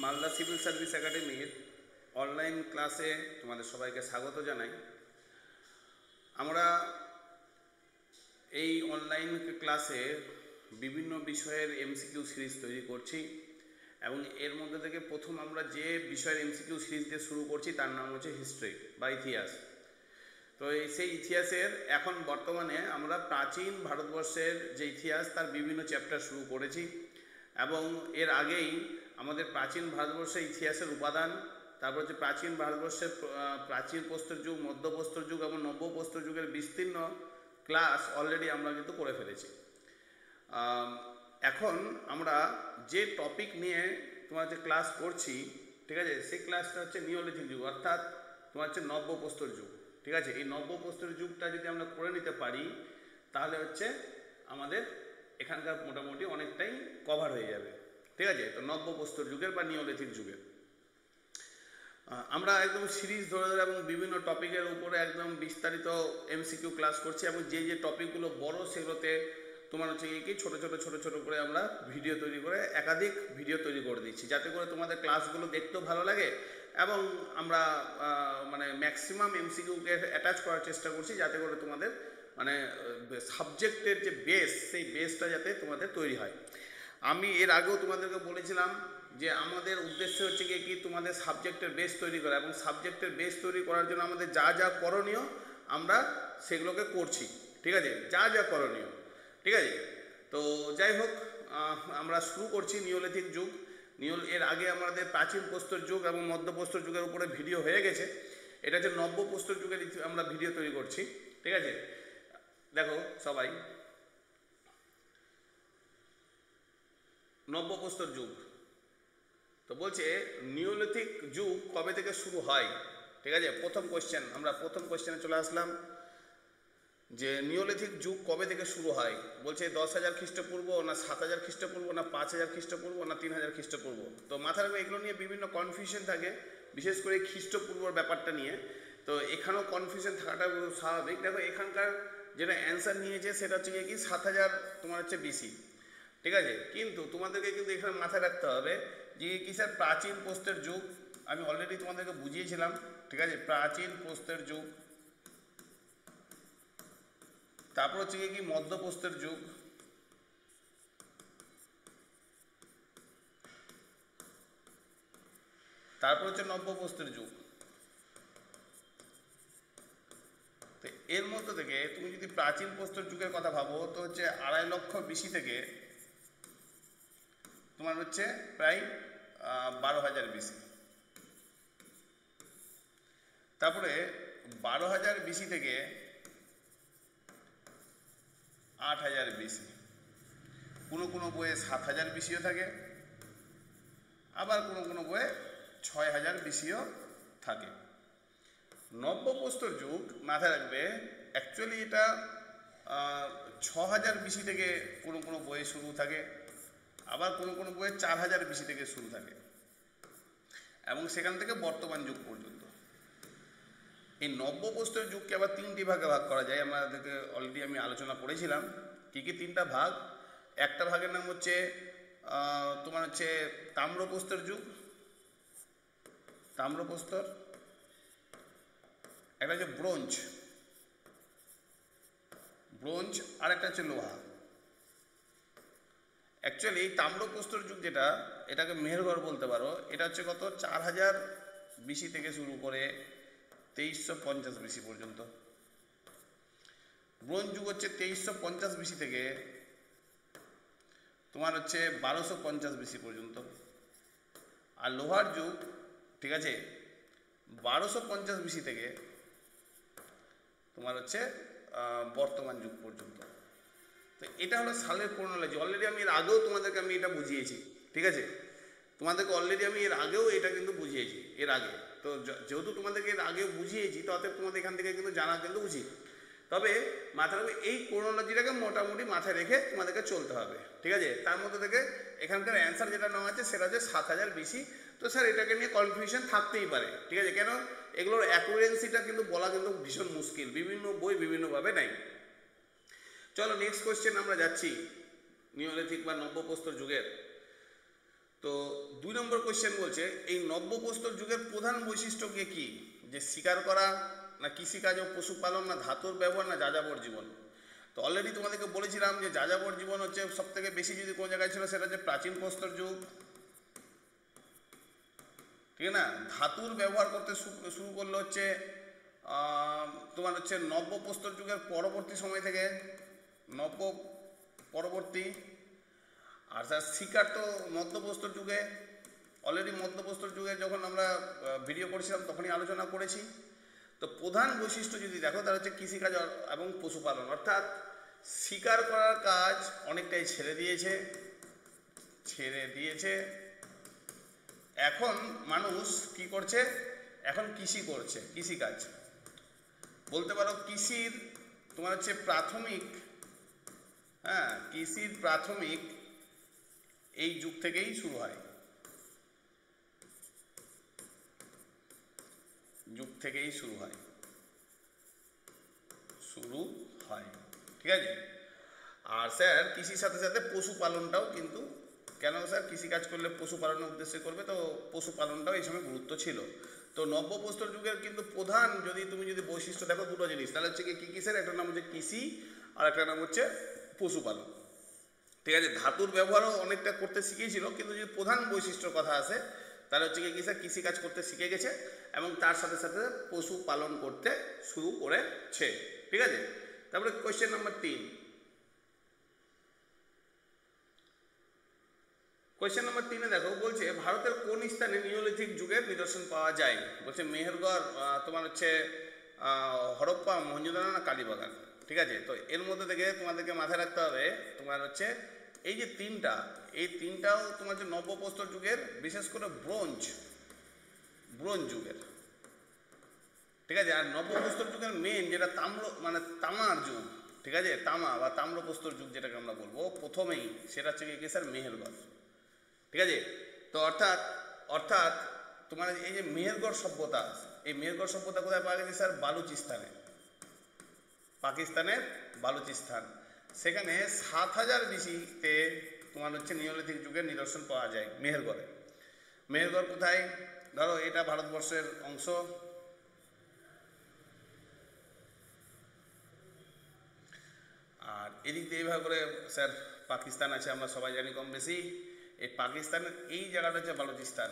Malda civil service একাডেমির online ক্লাসে তোমাদের সবাইকে স্বাগত জানাই। আমরা এই অনলাইন ক্লাসে বিভিন্ন বিষয়ের এমসিকিউ সিরিজ তৈরি করছি এবং এর মধ্যে থেকে প্রথম আমরা যে বিষয়ের এমসিকিউ সিরিজ দিয়ে শুরু করছি তার নাম হচ্ছে হিস্ট্রি বা ইতিহাস। তো সেই ইতিহাসের এখন বর্তমানে আমরা প্রাচীন ভারতবর্ষের যে ইতিহাস তার বিভিন্ন চ্যাপ্টার শুরু করেছি এবং এর আগেই আমাদের প্রাচীন ভারতবর্ষের ইতিহাসের উপাদান, তারপর হচ্ছে প্রাচীন ভারতবর্ষের প্রাচীন প্রস্তর যুগ, মধ্যপ্রস্তর যুগ এবং নব্যপ্রস্তর যুগের বিস্তীর্ণ ক্লাস অলরেডি আমরা কিন্তু করে ফেলেছি। এখন আমরা যে টপিক নিয়ে তোমার যে ক্লাস করছি, ঠিক আছে, সেই ক্লাসটা হচ্ছে নিওলিথিক যুগ, অর্থাৎ তোমার হচ্ছে নব্যপ্রস্তর যুগ। ঠিক আছে, এই নব্যপ্রস্তর যুগটা যদি আমরা করে নিতে পারি তাহলে হচ্ছে আমাদের এখানকার মোটামুটি অনেকটাই কভার হয়ে যাবে। ঠিক আছে, তো নব্যপ্রস্তর যুগের বা নিওলিথিক যুগের আমরা একদম সিরিজ ধরে ধরে এবং বিভিন্ন টপিকের উপরে একদম বিস্তারিত এমসিকিউ ক্লাস করছি এবং যে যে টপিকগুলো বড় সেগুলোতে তোমার হচ্ছে কি ছোটো ছোটো করে আমরা ভিডিও তৈরি করে একাধিক ভিডিও তৈরি করে দিচ্ছি, যাতে করে তোমাদের ক্লাসগুলো দেখতেও ভালো লাগে এবং আমরা মানে ম্যাক্সিমাম এমসিকিউকে অ্যাটাচ করার চেষ্টা করছি, যাতে করে তোমাদের মানে সাবজেক্টের যে বেস, সেই বেসটা যাতে তোমাদের তৈরি হয়। আমি এর আগেও তোমাদেরকে বলেছিলাম যে আমাদের উদ্দেশ্য হচ্ছে কি তোমাদের সাবজেক্টের বেস তৈরি করা, এবং সাবজেক্টের বেস তৈরি করার জন্য আমাদের যা যা করণীয় আমরা সেগুলোকে করছি। ঠিক আছে, যা যা করণীয়। ঠিক আছে, তো যাই হোক, আমরা শুরু করছি নিওলিথিক যুগ। এর আগে আমাদের প্রাচীন প্রস্তর যুগ এবং মধ্যপ্রস্তর যুগের উপরে ভিডিও হয়ে গেছে। এটা হচ্ছে নব্যপ্রস্তর যুগের আমরা ভিডিও তৈরি করছি। ঠিক আছে, দেখো সবাই, নব্যপ্রস্তর যুগ তো বলছে নিওলিথিক যুগ কবে থেকে শুরু হয়। ঠিক আছে, প্রথম কোয়েশ্চেনে চলে আসলাম যে নিওলিথিক যুগ কবে থেকে শুরু হয়। বলছে 10,000 খ্রিস্টপূর্ব না 7,000 খ্রিস্টপূর্ব না 5,000 খ্রিস্টপূর্ব না 3,000 খ্রিস্টপূর্ব। তো মাথার উপরে এগুলো নিয়ে বিভিন্ন কনফিউশন থাকে, বিশেষ করে খ্রিস্টপূর্বর ব্যাপারটা নিয়ে। তো এখানেও কনফিউশন থাকাটা স্বাভাবিক। দেখো এখানকার যেটা অ্যান্সার নিয়েছে সেটা হচ্ছে কি 7,000 তোমার হচ্ছে বিসি। ঠিক আছে, কিন্তু তোমাদেরকে কিন্তু এখানে মাথায় রাখতে হবে যে কিসের প্রাচীন প্রস্তর যুগ আমি অলরেডি তোমাদেরকে বুঝিয়েছিলাম। ঠিক আছে, প্রাচীন প্রস্তর যুগ, তারপর হচ্ছে কি মধ্যপ্রস্তর যুগ, তারপর হচ্ছে নব্যপ্রস্তর যুগ। তো এর মধ্যে থেকে তুমি যদি প্রাচীন প্রস্তর যুগের কথা ভাবো তো হচ্ছে 2.5 লক্ষ বিসি থেকে তোমার হচ্ছে প্রায় 12,000 বিসি। তারপরে 12,000 বিসি থেকে 8,000 বিসি। কোনো বইয়ে 7,000 বিসিও থাকে, আবার কোনো বইয়ে 6,000 বিসিও থাকে। নব্যপ্রস্তর যুগ মাথায় রাখবে অ্যাকচুয়ালি এটা 6,000 বিসি থেকে কোনো বইয়ে শুরু থাকে, আবার কোনো বইয়ে 4,000 বিসি থেকে শুরু থাকে এবং সেখান থেকে বর্তমান যুগ পর্যন্ত। এই নব্যপ্রস্তর যুগকে আবার 3টি ভাগে ভাগ করা যায়। আমাদেরকে অলরেডি আমি আলোচনা করেছিলাম কী 3টা ভাগ। একটা ভাগের নাম হচ্ছে তোমার হচ্ছে তাম্রপ্রস্তর যুগ, তাম্রপ্রস্তর। একটা হচ্ছে ব্রোঞ্জ, আর একটা হচ্ছে লোহা। অ্যাকচুয়ালি তাম্রপ্রস্তর যুগ যেটা, এটাকে মেহেরগড় বলতে পারো। এটা হচ্ছে কত 4,000 বিসি থেকে শুরু করে 2350 বিসি পর্যন্ত। ব্রোঞ্জ যুগ হচ্ছে 2350 বিসি থেকে তোমার হচ্ছে 1250 বিসি পর্যন্ত। আর লোহার যুগ, ঠিক আছে, 1250 বিসি থেকে তোমার হচ্ছে বর্তমান যুগ পর্যন্ত। তো এটা হলো সালের ক্রোনোলজি। অলরেডি আমি এর আগেও তোমাদেরকে আমি এটা বুঝিয়েছি। ঠিক আছে, তোমাদেরকে অলরেডি আমি এর আগেও এটা কিন্তু বুঝিয়েছি এর আগে। তো যেহেতু তোমাদেরকে এর আগে বুঝিয়েছি তো অতএব তোমাদের এখান থেকে কিন্তু জানা কিন্তু উচিত। তবে মাথায় রাখবে এই ক্রোনোলজিটাকে মোটামুটি মাথায় রেখে তোমাদেরকে চলতে হবে। ঠিক আছে, তার মধ্যে থেকে এখানকার অ্যান্সার যেটা নেওয়া আছে সেটা হচ্ছে 7,000 বিসি। তো স্যার এটাকে নিয়ে কনফিউশন থাকতেই পারে। ঠিক আছে, কেন এগুলোর অ্যাকুরেন্সিটা কিন্তু বলা কিন্তু ভীষণ মুশকিল, বিভিন্ন বই বিভিন্নভাবে নেয়। চলো নেক্সট কোয়েশ্চেন আমরা যাচ্ছি নিওলিথিক বা নব্যপ্রস্তর যুগের। তো 2 নম্বর কোশ্চেন বলছে এই নব্যপ্রস্তর যুগের প্রধান বৈশিষ্ট্য কি? যে শিকার করা, না কৃষিকাজ ও পশুপালন, না ধাতুর ব্যবহার, না যাযাবর জীবন। তো অলরেডি তোমাদেরকে বলেছিলাম যে যাযাবর জীবন হচ্ছে সব থেকে বেশি, যদি কোনো জায়গায় ছিল সেটা হচ্ছে প্রাচীন প্রস্তর যুগ, ঠিক না। ধাতুর ব্যবহার করতে শুরু করলো হচ্ছে তোমার হচ্ছে নব্যপ্রস্তর যুগের পরবর্তী সময় থেকে, নব্য পরবর্তী। আর স্যার শিকার তো মধ্যপ্রস্তর যুগে, অলরেডি মধ্যপ্রস্তর যুগে যখন আমরা ভিডিও করেছিলাম তখনই আলোচনা করেছি। তো প্রধান বৈশিষ্ট্য যদি দেখো তাহলে হচ্ছে কৃষিকাজ এবং পশুপালন, অর্থাৎ শিকার করার কাজ অনেকটাই ছেড়ে দিয়েছে। এখন মানুষ কি করছে? এখন কৃষি করছে, কৃষিকাজ বলতে পারো। কৃষির তোমার হচ্ছে প্রাথমিক, কৃষির প্রাথমিক এই যুগ থেকেই শুরু হয়, ঠিক আছে। আর স্যার কৃষির সাথে সাথে পশুপালনটাও কিন্তু, কেন স্যার কৃষিকাজ করলে পশুপালনের উদ্দেশ্যে করবে, তো পশুপালনটাও এই সময় গুরুত্ব ছিল। তো নব্যপ্রস্তর যুগের কিন্তু প্রধান তুমি যদি বৈশিষ্ট্য দেখো দুটো জিনিস, তাহলে হচ্ছে কি স্যার, একটা নাম হচ্ছে কৃষি আর একটা নাম হচ্ছে পশুপালন, ঠিক আছে। ধাতুর ব্যবহারও অনেকটা করতে শিখিয়েছিল, কিন্তু যদি প্রধান বৈশিষ্ট্যর কথা আসে তাহলে হচ্ছে কি স্যার, কৃষিকাজ করতে শিখে গেছে এবং তার সাথে সাথে পশুপালন করতে শুরু করেছে, ঠিক আছে। তারপরে কোয়েশ্চেন নাম্বার 3, কোয়েশ্চেন নাম্বার 3-এ দেখো বলছে ভারতের কোন স্থানে নিওলিথিক যুগের নিদর্শন পাওয়া যায়? বলছে মেহেরগড়, তোমার হচ্ছে হরপ্পা, মহেঞ্জোদারো, না কালীবাগান, ঠিক আছে। তো এর মধ্যে থেকে তোমাদেরকে মাথায় রাখতে হবে তোমার হচ্ছে এই যে এই তিনটাও তোমার হচ্ছে নব্যপ্রস্তর যুগের, বিশেষ করে ব্রোঞ্জ যুগের, ঠিক আছে। আর নব্যপ্রস্তর যুগের মেন যেটা তামার যুগ, ঠিক আছে, তামা বা তাম্রপ্রস্তর যুগ যেটাকে আমরা বলবো প্রথমেই, সেটা হচ্ছে কি স্যার মেহেরগড়, ঠিক আছে। তো অর্থাৎ তোমার এই যে মেহেরগড় সভ্যতা, এই মেহেরগড় সভ্যতা কোথায় পাওয়া গেছে স্যার? বালুচিস্তানে, পাকিস্তানের বালুচিস্তান। সেখানে 7000 BC-তে তোমার হচ্ছে নিওলিথিক যুগের নিদর্শন পাওয়া যায় মেহেরগড়ে। মেহেরগড় কোথায়? ধরো এটা ভারতবর্ষের অংশ, আর এদিক দিয়ে এইভাবে করে স্যার পাকিস্তান আছে, আমরা সবাই জানি কম বেশি। এই পাকিস্তানের এই জায়গাটা হচ্ছে বালুচিস্তান,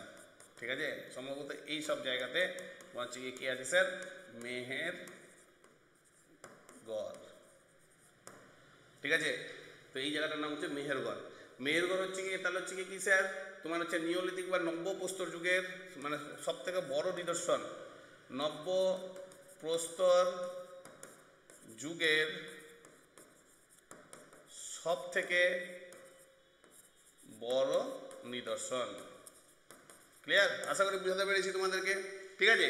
ঠিক আছে। সম্ভবত এই সব জায়গাতে তোমার হচ্ছে কি আছে স্যার? মেহেরগড়, ঠিক আছে। তো এই জায়গাটার নাম হচ্ছে মেহেরগড়। মেহেরগড় হচ্ছে কি, তাহলে হচ্ছে কি স্যার, তোমার হচ্ছে নিওলিথিক বা নব্যপ্রস্তর যুগের মানে সব থেকে বড় নিদর্শন, নব্যপ্রস্তর যুগের সব থেকে বড় নিদর্শন। ক্লিয়ার? আশা করি বুঝাতে পেরেছি তোমাদেরকে, ঠিক আছে।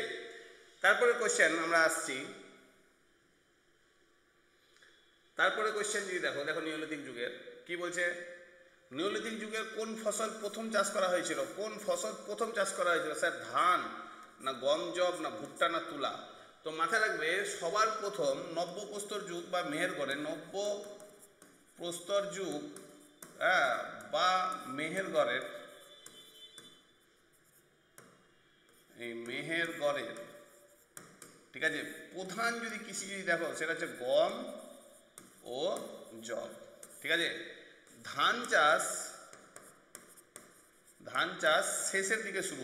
তারপরে কোশ্চেন আমরা আসছি, তারপরে কোশ্চেন যদি দেখো নিওলিথিক যুগের কি বলছে? নিওলিথিক যুগের কোন ফসল প্রথম চাষ করা হয়েছিল? স্যার ধান, না গম, জব, না ভুট্টা, না তুলা? তো মাথায় রাখবে সবার প্রথম নব্যপ্রস্তর যুগ বা মেহেরগড়ে, নব্যপ্রস্তর যুগ বা মেহেরগড়ের, এই মেহেরগড়ের, ঠিক আছে, প্রধান যদি কৃষি যদি দেখো সেটা হচ্ছে গম ও জব, ঠিক আছে। ধান চাষ শেষের দিকে শুরু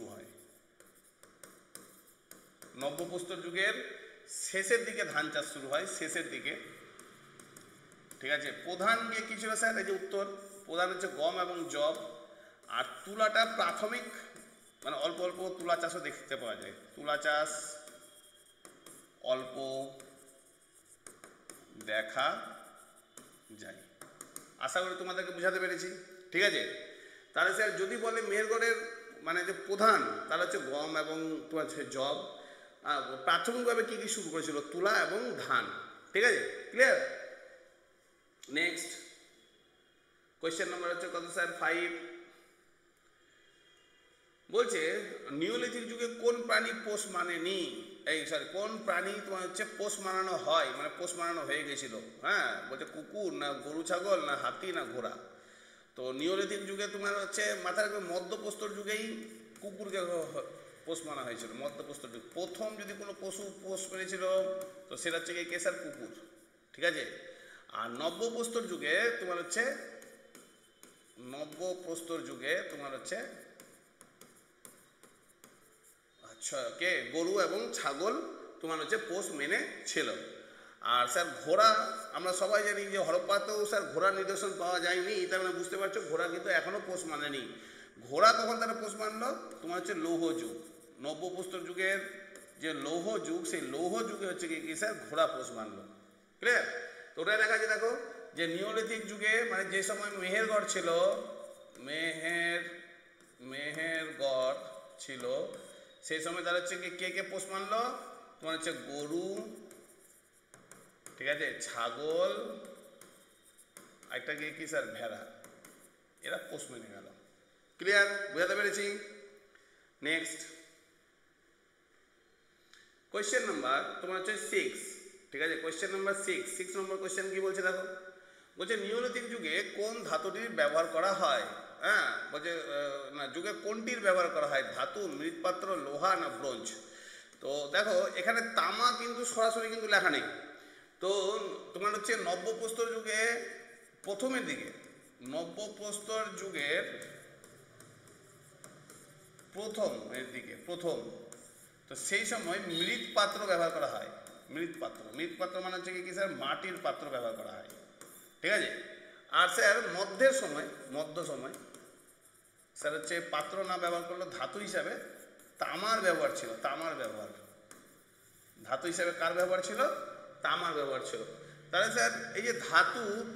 হয়, নব্যপ্রস্তর যুগের শেষের দিকে ধান চাষ শুরু হয়, শেষের দিকে, ঠিক আছে। প্রধান গিয়ে কি ছিল স্যার? এই যে উত্তর, প্রধান হচ্ছে গম এবং জব। আর তুলাটা প্রাথমিক, মানে অল্প অল্প তুলা চাষও দেখতে পাওয়া যায়, তুলা চাষ অল্প দেখা যায়। আশা করি তোমাদেরকে বোঝাতে পেরেছি, ঠিক আছে। তাহলে স্যার যদি বলে মেহেরগড়ের মানে যে প্রধান, তাহলে হচ্ছে গম এবং তোমার হচ্ছে জব। প্রাথমিকভাবে কি কি শুরু করেছিল? তুলা এবং ধান, ঠিক আছে। ক্লিয়ার? নেক্সট কোয়েশ্চেন নাম্বার হচ্ছে কত স্যার? 5 বলছে নিওলিথিক যুগে কোন প্রাণী পোষ মানেনি? কোন প্রাণী তোমার হচ্ছে পোষ মানানো হয়, মানে পোষ মানানো হয়ে গেছিল? বলছে কুকুর, না গরু ছাগল, না হাতি, না ঘোড়া? তো নিওলিথিক যুগে তোমার হচ্ছে মাথার মধ্যপ্রস্তর যুগেই কুকুরকে পোষ মানা হয়েছিল। মধ্যপ্রস্তর যুগ প্রথম যদি কোনো পশু পোষ মেরেছিল তো সেটা হচ্ছে কে স্যার? কুকুর। ঠিক আছে। আর নব্যপ্রস্তর যুগে তোমার হচ্ছে আচ্ছা কে গরু এবং ছাগল তোমার হচ্ছে পোষ মেনে ছিল। আর স্যার ঘোড়া আমরা সবাই জানি যে হরপ্পাতেও স্যার ঘোড়ার নিদর্শন পাওয়া যায়নি, তার মানে বুঝতে পারছো ঘোড়া কিন্তু এখনও পোষ মানেনি। ঘোড়া কখন তারা পোষ মানলো? তোমার হচ্ছে লৌহ যুগ। নব্যপ্রস্তর যুগের যে লৌহ যুগ, সেই লৌহ যুগে হচ্ছে কি স্যার ঘোড়া পোষ মানলো। ক্লিয়ার? তো ওটাই দেখা যায় দেখো যে নিওলিথিক যুগে মানে যে সময় মেহেরগড় ছিল, মেহেরগড় ছিল, সেই সময় তারা হচ্ছে কে কে পোষ মানলো? তোমার হচ্ছে গরু, ঠিক আছে, ছাগল, একটা কি স্যার? ভেড়া। এরা পোষ মেনে গেল। ক্লিয়ার? বুঝাতে পেরেছি? নেক্সট কোয়েশ্চেন নাম্বার তোমার হচ্ছে 6। ঠিক আছে, কোয়েশ্চেন নাম্বার 6 নম্বর কোয়েশ্চেন কি বলছে দেখো। বলছে নিওলিথিক যুগে কোন ধাতুটির ব্যবহার করা হয়? হ্যাঁ, বলছে না যুগে কোনটির ব্যবহার করা হয়? ধাতু, মৃৎপাত্র, লোহা না ব্রোঞ্জ? তো দেখো এখানে তামা কিন্তু সরাসরি কিন্তু লেখা নেই। তো তোমার হচ্ছে নব্যপ্রস্তর যুগে প্রথমের দিকে, নব্যপ্রস্তর যুগের প্রথম তো সেই সময় মৃৎপাত্র ব্যবহার করা হয়। মৃৎপাত্র মানে হচ্ছে কি স্যার? মাটির পাত্র ব্যবহার করা হয়। ঠিক আছে। আর স্যার মধ্য সময় স্যার হচ্ছে পাত্র না ব্যবহার করলে ধাতু হিসাবে তামার ব্যবহার ছিল। ধাতু হিসাবে কার ব্যবহার ছিল? তামার ব্যবহার ছিল। তাহলে স্যার এই যে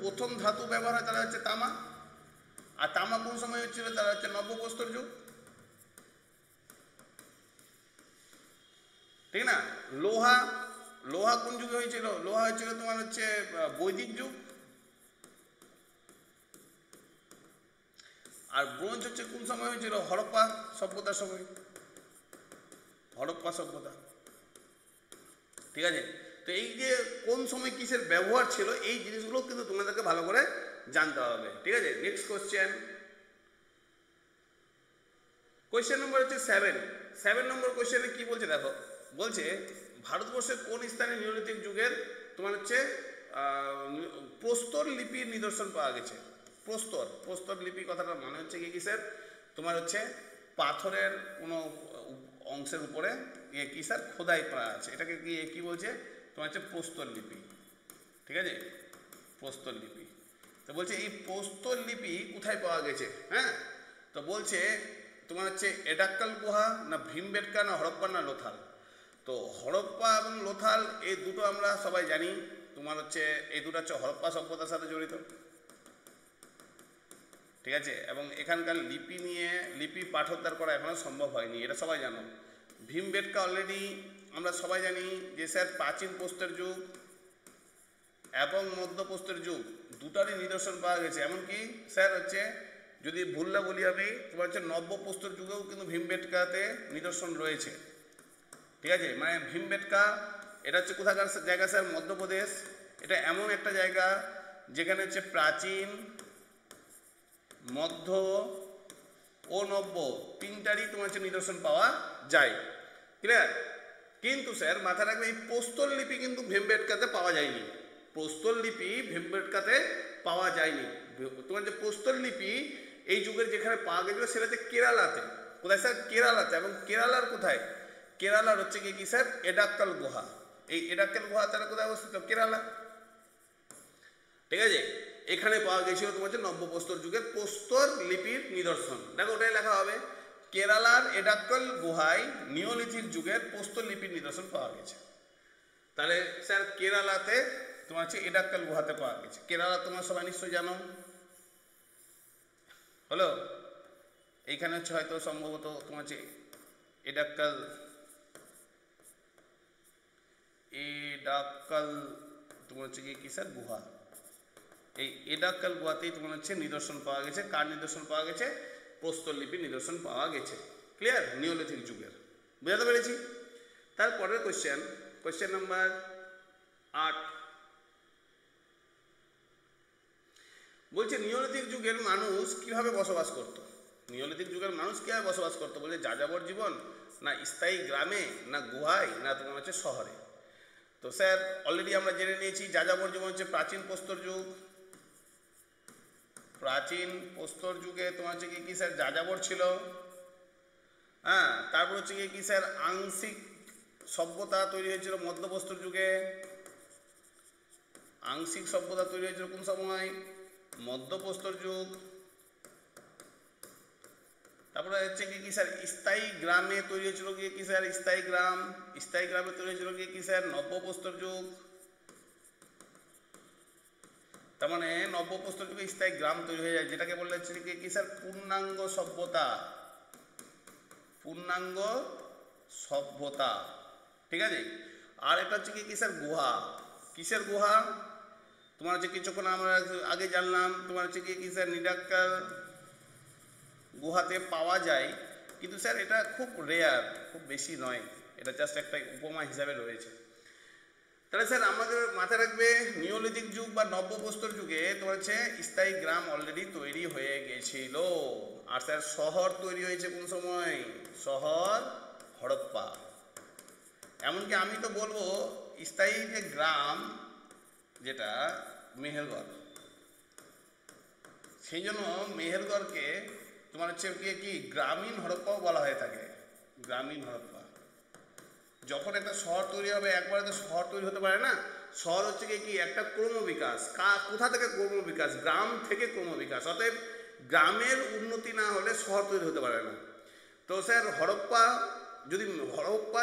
প্রথম ধাতু ব্যবহার হয় তারা হচ্ছে তামা। আর তামা কোন সময় হচ্ছিল? তারা হচ্ছে নব্যপ্রস্তর যুগ। ঠিক না? লোহা কোন যুগে হয়েছিল? লোহা হয়েছিল তোমার হচ্ছে বৈদিক যুগ। আর ব্রোঞ্জ হচ্ছে কোন সময় হয়েছিল? হরপ্পা সভ্যতার সময়। ঠিক আছে। তো এই যে কোন সময় কিসের ব্যবহার ছিল এই জিনিসগুলো কিন্তু তোমাদেরকে ভালো করে জানতে হবে। ঠিক আছে। নেক্সট কোয়েশ্চেন নম্বর হচ্ছে 7 নম্বর কোয়েশ্চেনে কি বলছে দেখো। বলছে ভারতবর্ষের কোন স্থানে নিওলিথিক যুগের তোমার হচ্ছে প্রস্তর লিপির নিদর্শন পাওয়া গেছে? প্রস্তর লিপি কথাটা মানে হচ্ছে কি স্যার? তোমার হচ্ছে পাথরের কোনো অংশের উপরে কি স্যার? খোদাই করা আছে, এটাকে কি বলছে? তোমার হচ্ছে প্রস্তর লিপি। ঠিক আছে, প্রস্তর লিপি। তো বলছে এই প্রস্তর লিপি কোথায় পাওয়া গেছে? হ্যাঁ, তো বলছে তোমার হচ্ছে এডাক্কাল গুহা না ভীমবেটকা না হরপ্পা না লোথাল? তো হরপ্পা এবং লোথাল এই দুটো আমরা সবাই জানি তোমার হচ্ছে এই দুটো হচ্ছে হরপ্পা সভ্যতার সাথে জড়িত। ঠিক আছে। এবং এখানকার লিপি পাঠোদ্ধার করা এখনো সম্ভব হয়নি, এটা সবাই জানো। ভীমবেটকা অলরেডি আমরা সবাই জানি যে স্যার প্রাচীন প্রস্তর যুগ এবং মধ্যপ্রস্তর যুগ দুটারই নিদর্শন পাওয়া গেছে। এমনকি স্যার হচ্ছে যদি ভুল না বলি আমি, তোমার হচ্ছে নব্যপ্রস্তর যুগেও কিন্তু ভীমবেটকাতে নিদর্শন রয়েছে। ঠিক আছে। মানে ভীমবেটকা এটা হচ্ছে কোথাকার জায়গা স্যার? মধ্যপ্রদেশ। এটা এমন একটা জায়গা যেখানে হচ্ছে প্রাচীন, মধ্য ও নব্য তিনটারই তোমার হচ্ছে নিদর্শন পাওয়া যায়। ক্লিয়ার? কিন্তু স্যার মাথা রাখবে এই প্রস্তর লিপি কিন্তু ভীমবেটকাতে পাওয়া যায়নি। তোমার যে প্রস্তর লিপি এই যুগের যেখানে পাওয়া গেছিল সেটা হচ্ছে কেরালাতে। কোথায় স্যার? কেরালাতে। এবং কেরালার কোথায়? কেরালার হচ্ছে কি স্যার? এডাক্কাল গুহা। এই এডাক্কাল গুহা তারা কোথায় অবস্থিত? কেরালা। ঠিক আছে। এখানে পাওয়া গেছিল তোমার হচ্ছে নব্যপ্রস্তর যুগের প্রস্তর লিপির নিদর্শন। দেখো ওটাই লেখা হবে, কেরালার এডাক্কাল গুহায় নিওলিথিক যুগের প্রস্তর লিপির নিদর্শন পাওয়া গেছে। তাহলে স্যার কেরালাতে তোমার হচ্ছে এডাক্কাল গুহাতে পাওয়া গেছে। কেরালা তোমার সবাই নিশ্চয়ই জানো। হলো, এইখানে হচ্ছে হয়তো সম্ভবত তোমার হচ্ছে এডাক্কাল তোমার হচ্ছে কি স্যার? গুহা। এই এডাক্কাল গুহাতেই তোমার হচ্ছে নিদর্শন পাওয়া গেছে। কার নিদর্শন পাওয়া গেছে? প্রস্তর লিপির নিদর্শন পাওয়া গেছে। ক্লিয়ার? নিওলিথিক যুগের। বুঝাতে পেরেছি? তারপরের কোয়েশ্চেন নাম্বার 8। বলছে নিওলিথিক যুগের মানুষ কিভাবে বসবাস করত। নিওলিথিক যুগের মানুষ কীভাবে বসবাস করতো বলছে যাযাবর জীবন, না স্থায়ী গ্রামে, না গুহায়, না তোমার হচ্ছে শহরে। তো স্যার অলরেডি আমরা জেনে নিয়েছি যাযাবর জীবন হচ্ছে প্রাচীন প্রস্তর যুগ। প্রাচীন প্রস্তর যুগে তোমার হচ্ছে কি স্যার যাযাবর ছিল। হ্যাঁ, তারপর হচ্ছে কি স্যার আংশিক সভ্যতা তৈরি হয়েছিল মধ্যপ্রস্তর যুগে। আংশিক সভ্যতা তৈরি হয়েছিল কোন সময়? মধ্যপ্রস্তর যুগ। তারপরে হচ্ছে কি স্যার স্থায়ী গ্রামে তৈরি হয়েছিল কি স্যার স্থায়ী গ্রাম। স্থায়ী গ্রামে তৈরি হয়েছিল কি স্যার নব্যপ্রস্তর যুগ। তার মানে নব্যপ্রস্তর যুগে স্থায়ী গ্রাম তৈরি হয়ে যায়, যেটাকে বলা হচ্ছে কি স্যার পূর্ণাঙ্গ সভ্যতা। পূর্ণাঙ্গ সভ্যতা, ঠিক আছে। আর এটা হচ্ছে কি স্যার গুহা। কিসের গুহা? তোমার হচ্ছে কিছুক্ষণ আমরা আগে জানলাম তোমার হচ্ছে কি স্যার নিডাক্কাল গুহাতে পাওয়া যায়, কিন্তু স্যার এটা খুব রেয়ার, খুব বেশি নয়, এটা জাস্ট একটা উপমা হিসাবে রয়েছে। তাহলে স্যার আমাদের মাথায় রাখবে নিওলিথিক যুগ বা নব্যপ্রস্তর যুগে তোমার হচ্ছে স্থায়ী গ্রাম অলরেডি তৈরি হয়ে গেছিল। আর স্যার শহর তৈরি হয়েছে কোন সময়? শহর হড়প্পা। এমনকি আমি তো বলবো স্থায়ী যে গ্রাম যেটা মেহেরগড়, সেই জন্য মেহেরগড়কে তোমার হচ্ছে কি গ্রামীণ হড়প্পাও বলা হয়ে থাকে। গ্রামীণ হড়প্পা। যখন একটা শহর তৈরি হবে একবারে তো শহর তৈরি হতে পারে না। শহর হচ্ছে কি একটা ক্রমবিকাশ। কোথা থেকে ক্রমবিকাশ? গ্রাম থেকে ক্রমবিকাশ। অতএব গ্রামের উন্নতি না হলে শহর তৈরি হতে পারে না। তো স্যার হড়প্পা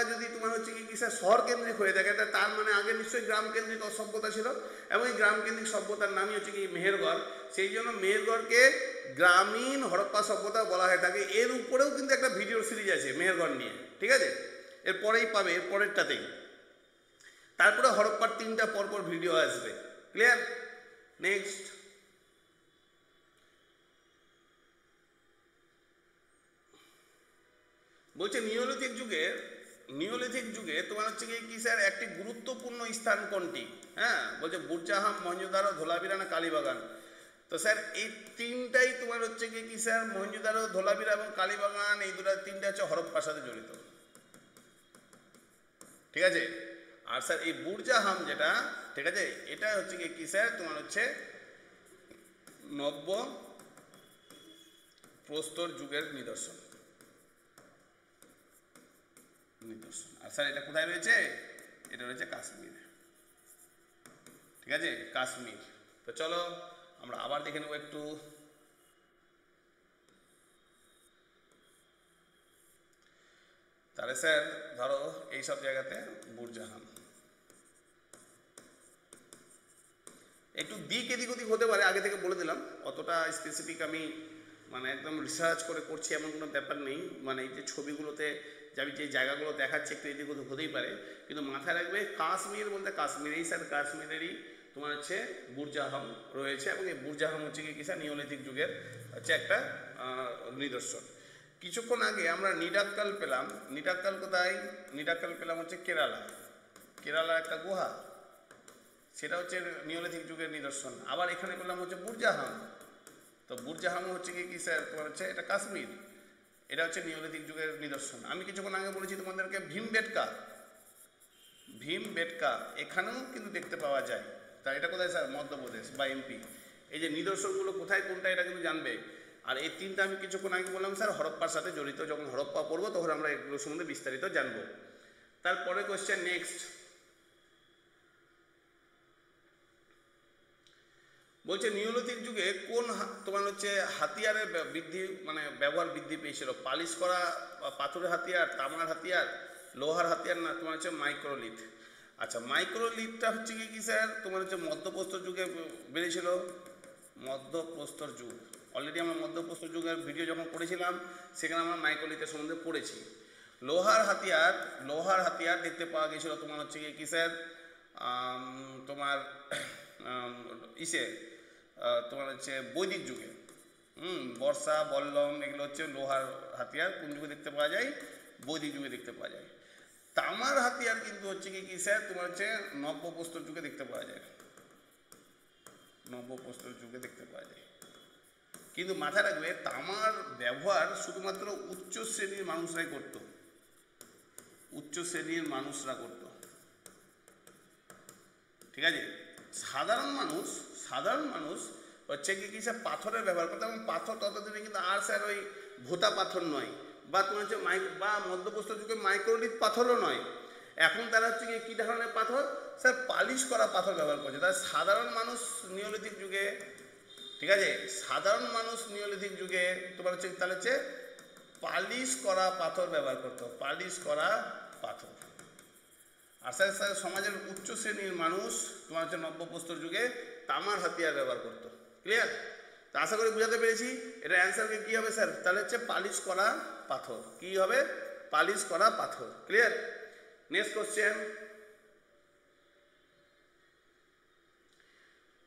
যদি তোমার হচ্ছে কি স্যার শহর কেন্দ্রিক হয়ে থাকে, তার মানে আগে নিশ্চয়ই গ্রাম কেন্দ্রিক সভ্যতা ছিল, এবং এই গ্রাম কেন্দ্রিক সভ্যতার নামই হচ্ছে কি মেহেরগড়। সেই জন্য মেহেরগড়কে গ্রামীণ হড়প্পা সভ্যতা বলা হয়ে থাকে। এর উপরেও কিন্তু একটা ভিডিও সিরিজ আছে মেহেরগড় নিয়ে, ঠিক আছে, এরপরেই পাবে, এর পরেরটাতেই। তারপরে হড়প্পার 3টা পরপর ভিডিও আসবে। ক্লিয়ার? নেক্সট বলছে নিওলিথিক যুগে তোমার হচ্ছে কি স্যার একটি গুরুত্বপূর্ণ স্থান কোনটি? হ্যাঁ, বলছে বুরজাহাম, মহেঞ্জোদারো, ধোলাবিরা না কালীবাগান। তো স্যার এই তিনটাই তোমার হচ্ছে কি স্যার মহেঞ্জোদারো, ধোলাবিরা এবং কালীবাগান, এই তিনটা হচ্ছে হরপ্পার সাথে জড়িত, ঠিক আছে। আর স্যার এই বুরজাহাম যেটা, ঠিক আছে, এটা হচ্ছে কি স্যার তোমার হচ্ছে নব্য প্রস্তর যুগের নিদর্শন। আর স্যার এটা কোথায় রয়েছে? এটা রয়েছে কাশ্মীর, ঠিক আছে, কাশ্মীর। তো চলো আমরা আবার দেখে নেব একটু। তাহলে স্যার ধরো এইসব জায়গাতে বুরজাহান একটু দিক এদিক ওদিক হতে পারে, আগে থেকে বলে দিলাম। অতটা স্পেসিফিক আমি মানে একদম রিসার্চ করে করছি এমন কোনো ব্যাপার নেই। মানে এই যে ছবিগুলোতে যে আমি যে জায়গাগুলো দেখাচ্ছি একটু এদিক ওদিক হতেই পারে, কিন্তু মাথায় রাখবে কাশ্মীর বলতে কাশ্মীরেই স্যার কাশ্মীরেরই তোমার হচ্ছে বুরজাহাম রয়েছে, এবং এই বুরজাহাম হচ্ছে কি স্যার নিওলিথিক যুগের হচ্ছে একটা নিদর্শন। কিছুক্ষণ আগে আমরা নিডাক্কাল পেলাম। নিডাক্কাল কোথায়? নিডাক্কাল পেলাম হচ্ছে কেরালা একটা গুহা, সেটা হচ্ছে নিওলিথিক যুগের নিদর্শন। আবার এখানে পেলাম হচ্ছে বুরজাহাম। তো বুরজাহাম হচ্ছে কি স্যার তোমার হচ্ছে এটা কাশ্মীর, এটা হচ্ছে নিওলিথিক যুগের নিদর্শন। আমি কিছুক্ষণ আগে বলেছি তোমাদেরকে ভীমবেটকা এখানেও কিন্তু দেখতে পাওয়া যায়। তা এটা কোথায় স্যার? মধ্যপ্রদেশ বা এমপি। এই যে নিদর্শনগুলো কোথায় কোনটা এটা কিন্তু জানবে। আর এই তিনটা আমি কিছুক্ষণ আগে বললাম স্যার হরপ্পার সাথে জড়িত। যখন হরপ্পা পড়বো তখন আমরা এগুলো সম্বন্ধে বিস্তারিত জানবো। তারপরে কোশ্চেন নেক্সট বলছে নিওলিথিক যুগে কোন তোমার হচ্ছে হাতিয়ারের বৃদ্ধি মানে ব্যবহার বৃদ্ধি পেয়েছিল? পালিশ করা পাথরের হাতিয়ার, তামার হাতিয়ার, লোহার হাতিয়ার, না তোমার হচ্ছে মাইক্রোলিথ। আচ্ছা, মাইক্রোলিথটা হচ্ছে কি স্যার তোমার হচ্ছে মধ্যপ্রস্তর যুগে বেড়েছিল। মধ্যপ্রস্তর যুগ, অলরেডি আমরা মধ্যপ্রস্তর যুগের ভিডিও যখন করেছিলাম সেখানে আমরা মাইক্রোলিথের সম্বন্ধে পড়েছি। লোহার হাতিয়ার দেখতে পাওয়া গেছিল তোমার হচ্ছে কি স্যার তোমার ইসে তোমার হচ্ছে বৈদিক যুগে। বর্ষা, বল্লম এগুলো হচ্ছে লোহার হাতিয়ার। কোন যুগে দেখতে পাওয়া যায়? বৈদিক যুগে দেখতে পাওয়া যায়। তামার হাতিয়ার কিন্তু হচ্ছে কি স্যার তোমার হচ্ছে নব্যপ্রস্তর যুগে দেখতে পাওয়া যায়। নব্যপ্রস্তর যুগে দেখতে পাওয়া যায়। কিন্তু মাথায় রাখবে তামার ব্যবহার শুধুমাত্র উচ্চ শ্রেণীর মানুষরাই করত, উচ্চ শ্রেণীর মানুষরা করত, ঠিক আছে। সাধারণ মানুষ হচ্ছে কি স্যার পাথরের ব্যবহার করতো, এবং পাথর ততদিনে কিন্তু আর স্যার ওই ভোতা পাথর নয়, বা তোমার হচ্ছে বা মধ্যপ্রস্তর যুগে মাইক্রোলিথ পাথরও নয়। এখন তারা হচ্ছে কি ধরনের পাথর স্যার পালিশ করা পাথর ব্যবহার করছে। তারা সাধারণ মানুষ নিওলিথিক যুগে, ঠিক আছে, সাধারণ মানুষ নিওলিথিক যুগে তোমার হচ্ছে তাহলে হচ্ছে পালিশ করা পাথর ব্যবহার করতো, পালিশ করা পাথর। আর স্যার সমাজের উচ্চ শ্রেণীর মানুষ তোমার হচ্ছে নব্যপ্রস্তর যুগে তামার হাতিয়ার ব্যবহার করতো। ক্লিয়ার? তা আশা করি বুঝাতে পেরেছি। এটা অ্যান্সারকে কী হবে স্যার? তাহলে হচ্ছে পালিশ করা পাথর। কী হবে? পালিশ করা পাথর। ক্লিয়ার? নেক্সট কোশ্চেন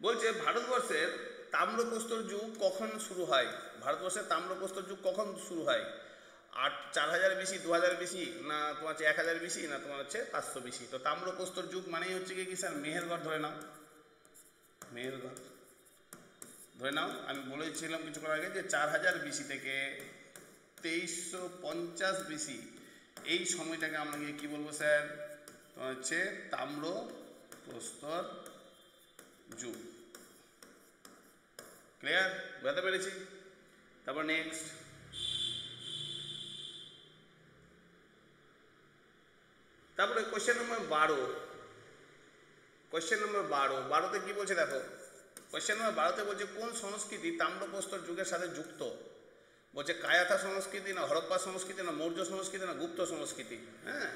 বলছে ভারতবর্ষের তাম্রপ্রস্তর যুগ কখন শুরু হয়? ভারতবর্ষের তাম্রপ্রস্তর যুগ কখন শুরু হয়? 4000 BC, 2000 BC, না তোমার হচ্ছে 1000 BC, না তোমার হচ্ছে 500 BC? তো তাম্রপ্রস্তর যুগ মানেই হচ্ছে কি স্যার মেহেরগড় ধরে নাও, মেহেরগড় ধরে নাও। আমি বলেছিলাম কিছুক্ষণ আগে যে 4000 BC থেকে 2350 BC এই সময়টাকে আমরা কি বলবো স্যার? তোমার হচ্ছে তাম্রপ্রস্তর যুগ। ক্লিয়ার? বুঝতে পেরেছি? তারপর নেক্সট তারপরে কোশ্চেন নম্বর 12। কোশ্চেন নম্বর 12তে কি বলছে দেখো। কোশ্চেন নম্বর 12তে বলছে কোন সংস্কৃতি তাম্রপ্রস্তর যুগের সাথে যুক্ত? বলছে কায়াথা সংস্কৃতি, না হরপ্পা সংস্কৃতি, না মৌর্য সংস্কৃতি, না গুপ্ত সংস্কৃতি? হ্যাঁ,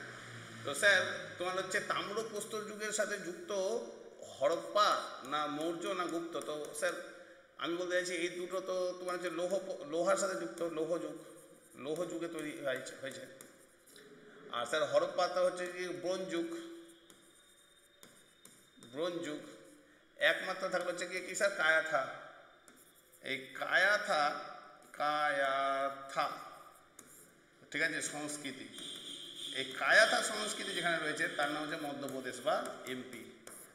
তো স্যার তোমার হচ্ছে তাম্রপ্রস্তর যুগের সাথে যুক্ত হরপ্পা, না মৌর্য, না গুপ্ত? তো স্যার আমি বলতে চাইছি এই দুটো তো তোমার হচ্ছে লোহার সাথে যুক্ত, লৌহ যুগে তৈরি হয়েছে। আর স্যার হরপ্পাটা হচ্ছে কি ব্রোঞ্জ যুগ। একমাত্র থাকলে হচ্ছে কি স্যার কায়াথা। এই কায়াথা, ঠিক আছে, সংস্কৃতি। এই কায়াথা সংস্কৃতি যেখানে রয়েছে তার নাম হচ্ছে মধ্যপ্রদেশ বা এমপি।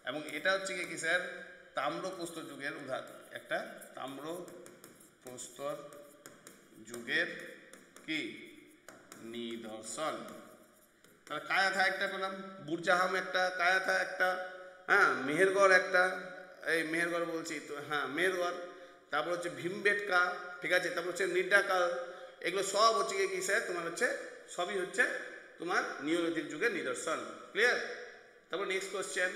এবং এটা হচ্ছে কি স্যার তাম্রপ্রস্তর যুগের একটা তাম্রপ্রস্তর যুগের কি নিদর্শন। তাহলে কায়াথা একটা পেলাম, বুরজাহাম একটা, কায়াথা একটা, হ্যাঁ, মেহেরগড় একটা, এই মেহেরগড় বলছি তো, হ্যাঁ মেহেরগড়। তারপর হচ্ছে ভীমবেটকা, ঠিক আছে, তারপর হচ্ছে নিডাকাল। এগুলো সব হচ্ছে কি স্যার তোমার হচ্ছে সবই হচ্ছে তোমার নিওলিথিক যুগের নিদর্শন। ক্লিয়ার? তারপর নেক্সট কোশ্চেন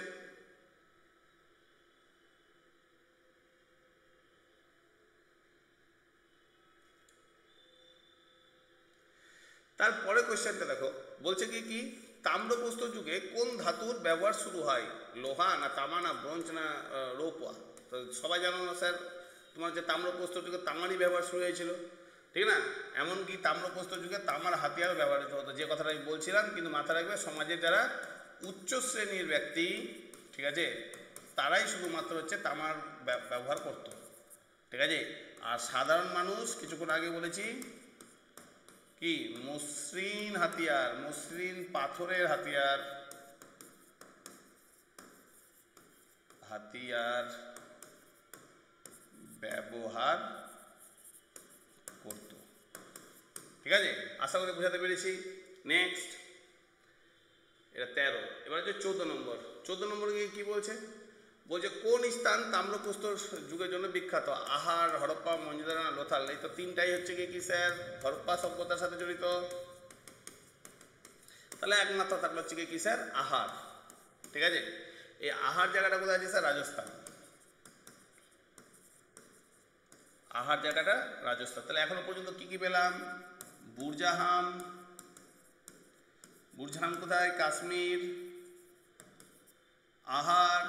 তারপরে কোশ্চেনটা দেখো। বলছে কি তাম্রপ্রস্তর যুগে কোন ধাতুর ব্যবহার শুরু হয়? লোহা, না তামা, না ব্রোঞ্জ, না রৌপ্য? তো সবাই জানো না স্যার তোমার হচ্ছে তাম্রপ্রস্তর যুগে তামারই ব্যবহার শুরু হয়েছিল, ঠিক না? এমনকি তাম্রপ্রস্তর যুগে তামার হাতিয়ারও ব্যবহৃত হতো, যে কথাটা আমি বলছিলাম। কিন্তু মাথা রাখবে সমাজের যারা উচ্চ শ্রেণীর ব্যক্তি, ঠিক আছে, তারাই শুধুমাত্র হচ্ছে তামার ব্যবহার করত, ঠিক আছে। আর সাধারণ মানুষ কিছুক্ষণ আগে বলেছি কি মসৃণ হাতিয়ার, মসৃণ পাথরের হাতিয়ার ব্যবহার করত, ঠিক আছে। আশা করি বোঝাতে পেরেছি। নেক্সট এটা 13। এবার হচ্ছে 14 নম্বর। 14 নম্বরে কি বলছে? বলছে কোন স্থান তাম্রপ্রস্তর যুগের জন্য বিখ্যাত? আহার, হরপ্পা, মহেঞ্জোদারো, না লোথাল? এই তো তিনটাই হচ্ছে কি স্যার হরপ্পা সভ্যতার সাথে জড়িত। তাহলে একমাত্র থাকলে হচ্ছে কি স্যার আহার, ঠিক আছে। এই আহার জায়গাটা কোথায় আছে স্যার? রাজস্থান। আহার জায়গাটা রাজস্থান। তাহলে এখনো পর্যন্ত কি পেলাম? বুরজাহাম কোথায়? কাশ্মীর। আহার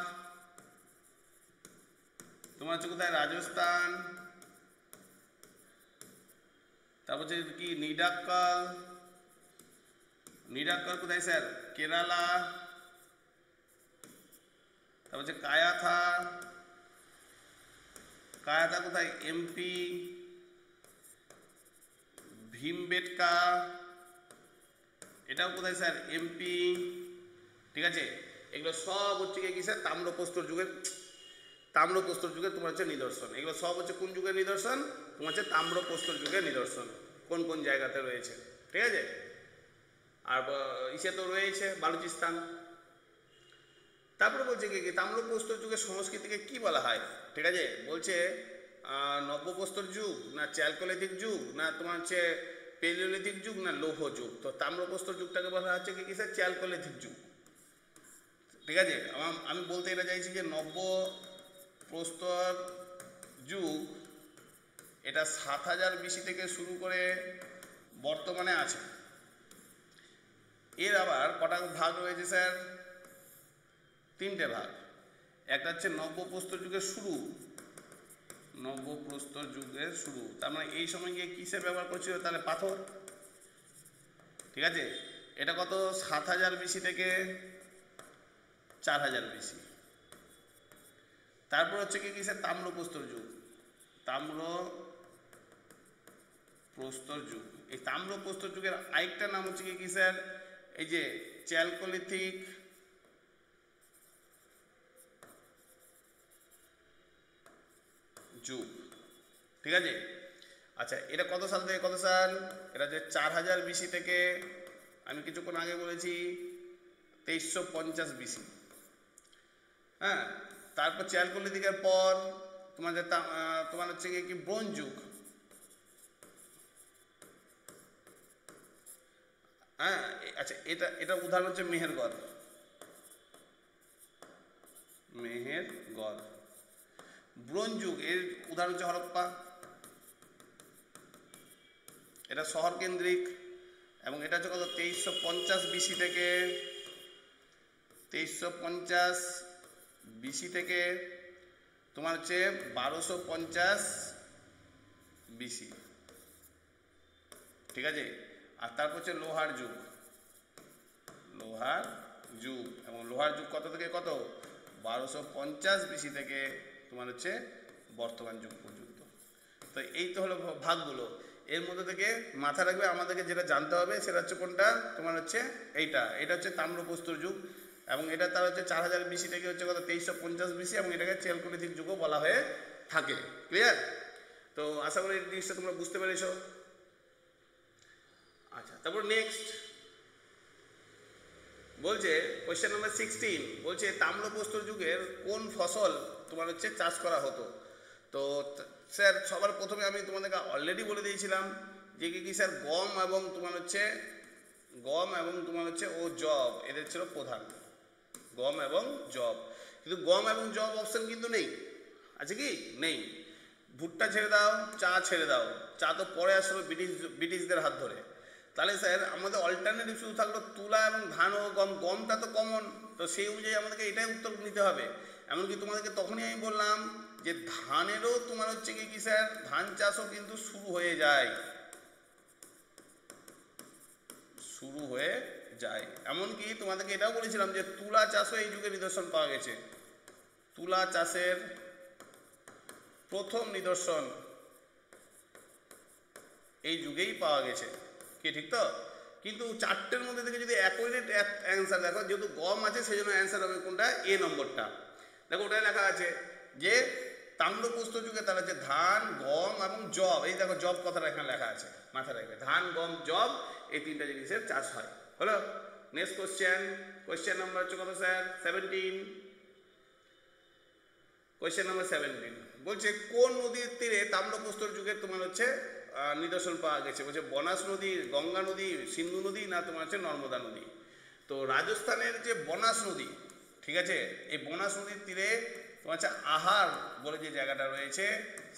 তোমার হচ্ছে কোথায়? রাজস্থান। তারপর হচ্ছে কি নিডাক্কাল কোথায় স্যার? কেরালা। তারপর হচ্ছে কায়াথা কোথায়? এমপি। ভীমবেটকা এটাও কোথায় স্যার? এমপি, ঠিক আছে। এগুলো সব হচ্ছে কি স্যার তাম্রপ্রস্তর যুগের তাম্রপ্রস্তর যুগের তোমার হচ্ছে নিদর্শন। এগুলো সব হচ্ছে কোন যুগের নিদর্শন? তোমার হচ্ছে তাম্রপ্রস্তর যুগের নিদর্শন। কোন কোন জায়গাতে রয়েছে, ঠিক আছে? আর ইসে তো রয়েছে বালুচিস্তান। তারপরে বলছে কি তাম্রপ্রস্তর যুগের সংস্কৃতিকে কি বলা হয়, ঠিক আছে? বলছে নব্যপ্রস্তর যুগ, না চ্যালকোলিথিক যুগ, না তোমার হচ্ছে পেলিওলিথিক যুগ, না লৌহ যুগ। তো তাম্রপ্রস্তর যুগটাকে বলা হচ্ছে কি কিসের? চ্যালকোলিথিক যুগ, ঠিক আছে? আমি বলতে এটা চাইছি যে নব্যপ্রস্তর যুগ এটা 7000 BC থেকে শুরু করে বর্তমানে আছে। এর আবার কটা ভাগ রয়েছে স্যার? 3টে ভাগ। একটা হচ্ছে নব্যপ্রস্তর যুগের শুরু, নব্যপ্রস্তর যুগের শুরু, তার মানে এই সময় গিয়ে কিসের ব্যবহার করছিল? তাহলে পাথর, ঠিক আছে? এটা কত? 7000 BC থেকে 4000 BC। তারপর হচ্ছে কি কিসের? তাম্রপ্রস্তর যুগ, তাম্রপ্রস্তর যুগ। এই তাম্রপ্রস্তর যুগের আরেকটা নাম হচ্ছে কি স্যার? এই যে চ্যালকোলিথিক যুগ, ঠিক আছে? আচ্ছা, এটা কত সাল থেকে কত সাল? এটা যে 4000 BC থেকে, আমি কিছুক্ষণ আগে বলেছি 2350 BC। হ্যাঁ, তারপর চ্যালকোলিথিকের পর তোমার যে তোমার হচ্ছে কি ব্রোঞ্জ যুগ। হ্যাঁ, আচ্ছা, এটা উদাহরণ হচ্ছে মেহেরগড়। ব্রোঞ্জ যুগ এর উদাহরণ হচ্ছে হরপ্পা। এটা শহর কেন্দ্রিক এবং এটা হচ্ছে কত? 2350 BC থেকে 2350 BC থেকে তোমার হচ্ছে 1250 BC, ঠিক আছে? আর তারপর হচ্ছে লোহার যুগ, এবং লোহার যুগ কত থেকে কত? 1250 BC থেকে তোমার হচ্ছে বর্তমান যুগ পর্যন্ত। তো এই তো হলো ভাগগুলো। এর মধ্যে থেকে মাথা রাখবে আমাদেরকে যেটা জানতে হবে সেটা হচ্ছে কোনটা? তোমার হচ্ছে এটা হচ্ছে তাম্রপ্রস্তর যুগ, এবং এটা তার হচ্ছে 4000 BC থেকে হচ্ছে কত? 2350 BC, এবং এটাকে চ্যালকোলিথিক যুগও বলা হয়ে থাকে। ক্লিয়ার? তো আশা করি এই জিনিসটা তোমরা বুঝতে পেরেছো। আচ্ছা, তারপর নেক্সট বলছে কোয়েশ্চেন নাম্বার 16, বলছে তাম্রপ্রস্তর যুগের কোন ফসল তোমার হচ্ছে চাষ করা হতো? তো স্যার সবার প্রথমে আমি তোমাদেরকে অলরেডি বলে দিয়েছিলাম যে কি স্যার গম এবং তোমার হচ্ছে ও জব, এদের ছিল প্রধান, গম এবং জব। কিন্তু গম এবং জব অপশন কিন্তু নেই, আছে কি? নেই। ভুট্টা ছেড়ে দাও, চা ছেড়ে দাও, চা তো পরে আসলে ব্রিটিশদের হাত ধরে। তাহলে স্যার আমাদের অল্টারনেটিভ শুধু থাকলো তুলা এবং ধান ও গম। গমটা তো কমন, তো সেই অনুযায়ী আমাদেরকে এটাই উত্তর নিতে হবে। এমনকি তোমাদেরকে তখনই আমি বললাম যে ধানেরও তোমার হচ্ছে কি স্যার ধান চাষও কিন্তু শুরু হয়ে যায়, এমনকি তোমাদেরকে এটাও বলেছিলাম যে তুলা চাষও এই যুগে নিদর্শন পাওয়া গেছে। তুলা চাষের প্রথম নিদর্শন এই যুগেই পাওয়া গেছে, কি ঠিক তো? কিন্তু চারটের মধ্যে থেকে যদি অ্যাকুরেট অ্যান্সার দেখো, যেহেতু গম আছে সেই জন্য অ্যান্সার হবে কোনটা? এ নম্বরটা। দেখো ওটাই লেখা আছে যে তাম্রপ্রস্তর যুগে তারা হচ্ছে ধান, গম এবং জব। এই দেখো জব কথাটা এখানে লেখা আছে, মাথায় রাখবে। ধান, গম, জব এই তিনটা জিনিসের চাষ হয়। হলো? নেক্সট কোয়েশ্চেন নাম্বার হচ্ছে কত স্যার? 17। কোয়েশ্চেন নাম্বার 17 বলছে কোন নদীর তীরে তাম্রপ্রস্তর যুগের তোমার হচ্ছে নিদর্শন পাওয়া গেছে? বলছে বনাস নদী, গঙ্গা নদী, সিন্ধু নদী, না তোমার হচ্ছে নর্মদা নদী। তো রাজস্থানের যে বনাস নদী, ঠিক আছে, এই বনাস নদীর তীরে তোমার হচ্ছে আহার বলে যে জায়গাটা রয়েছে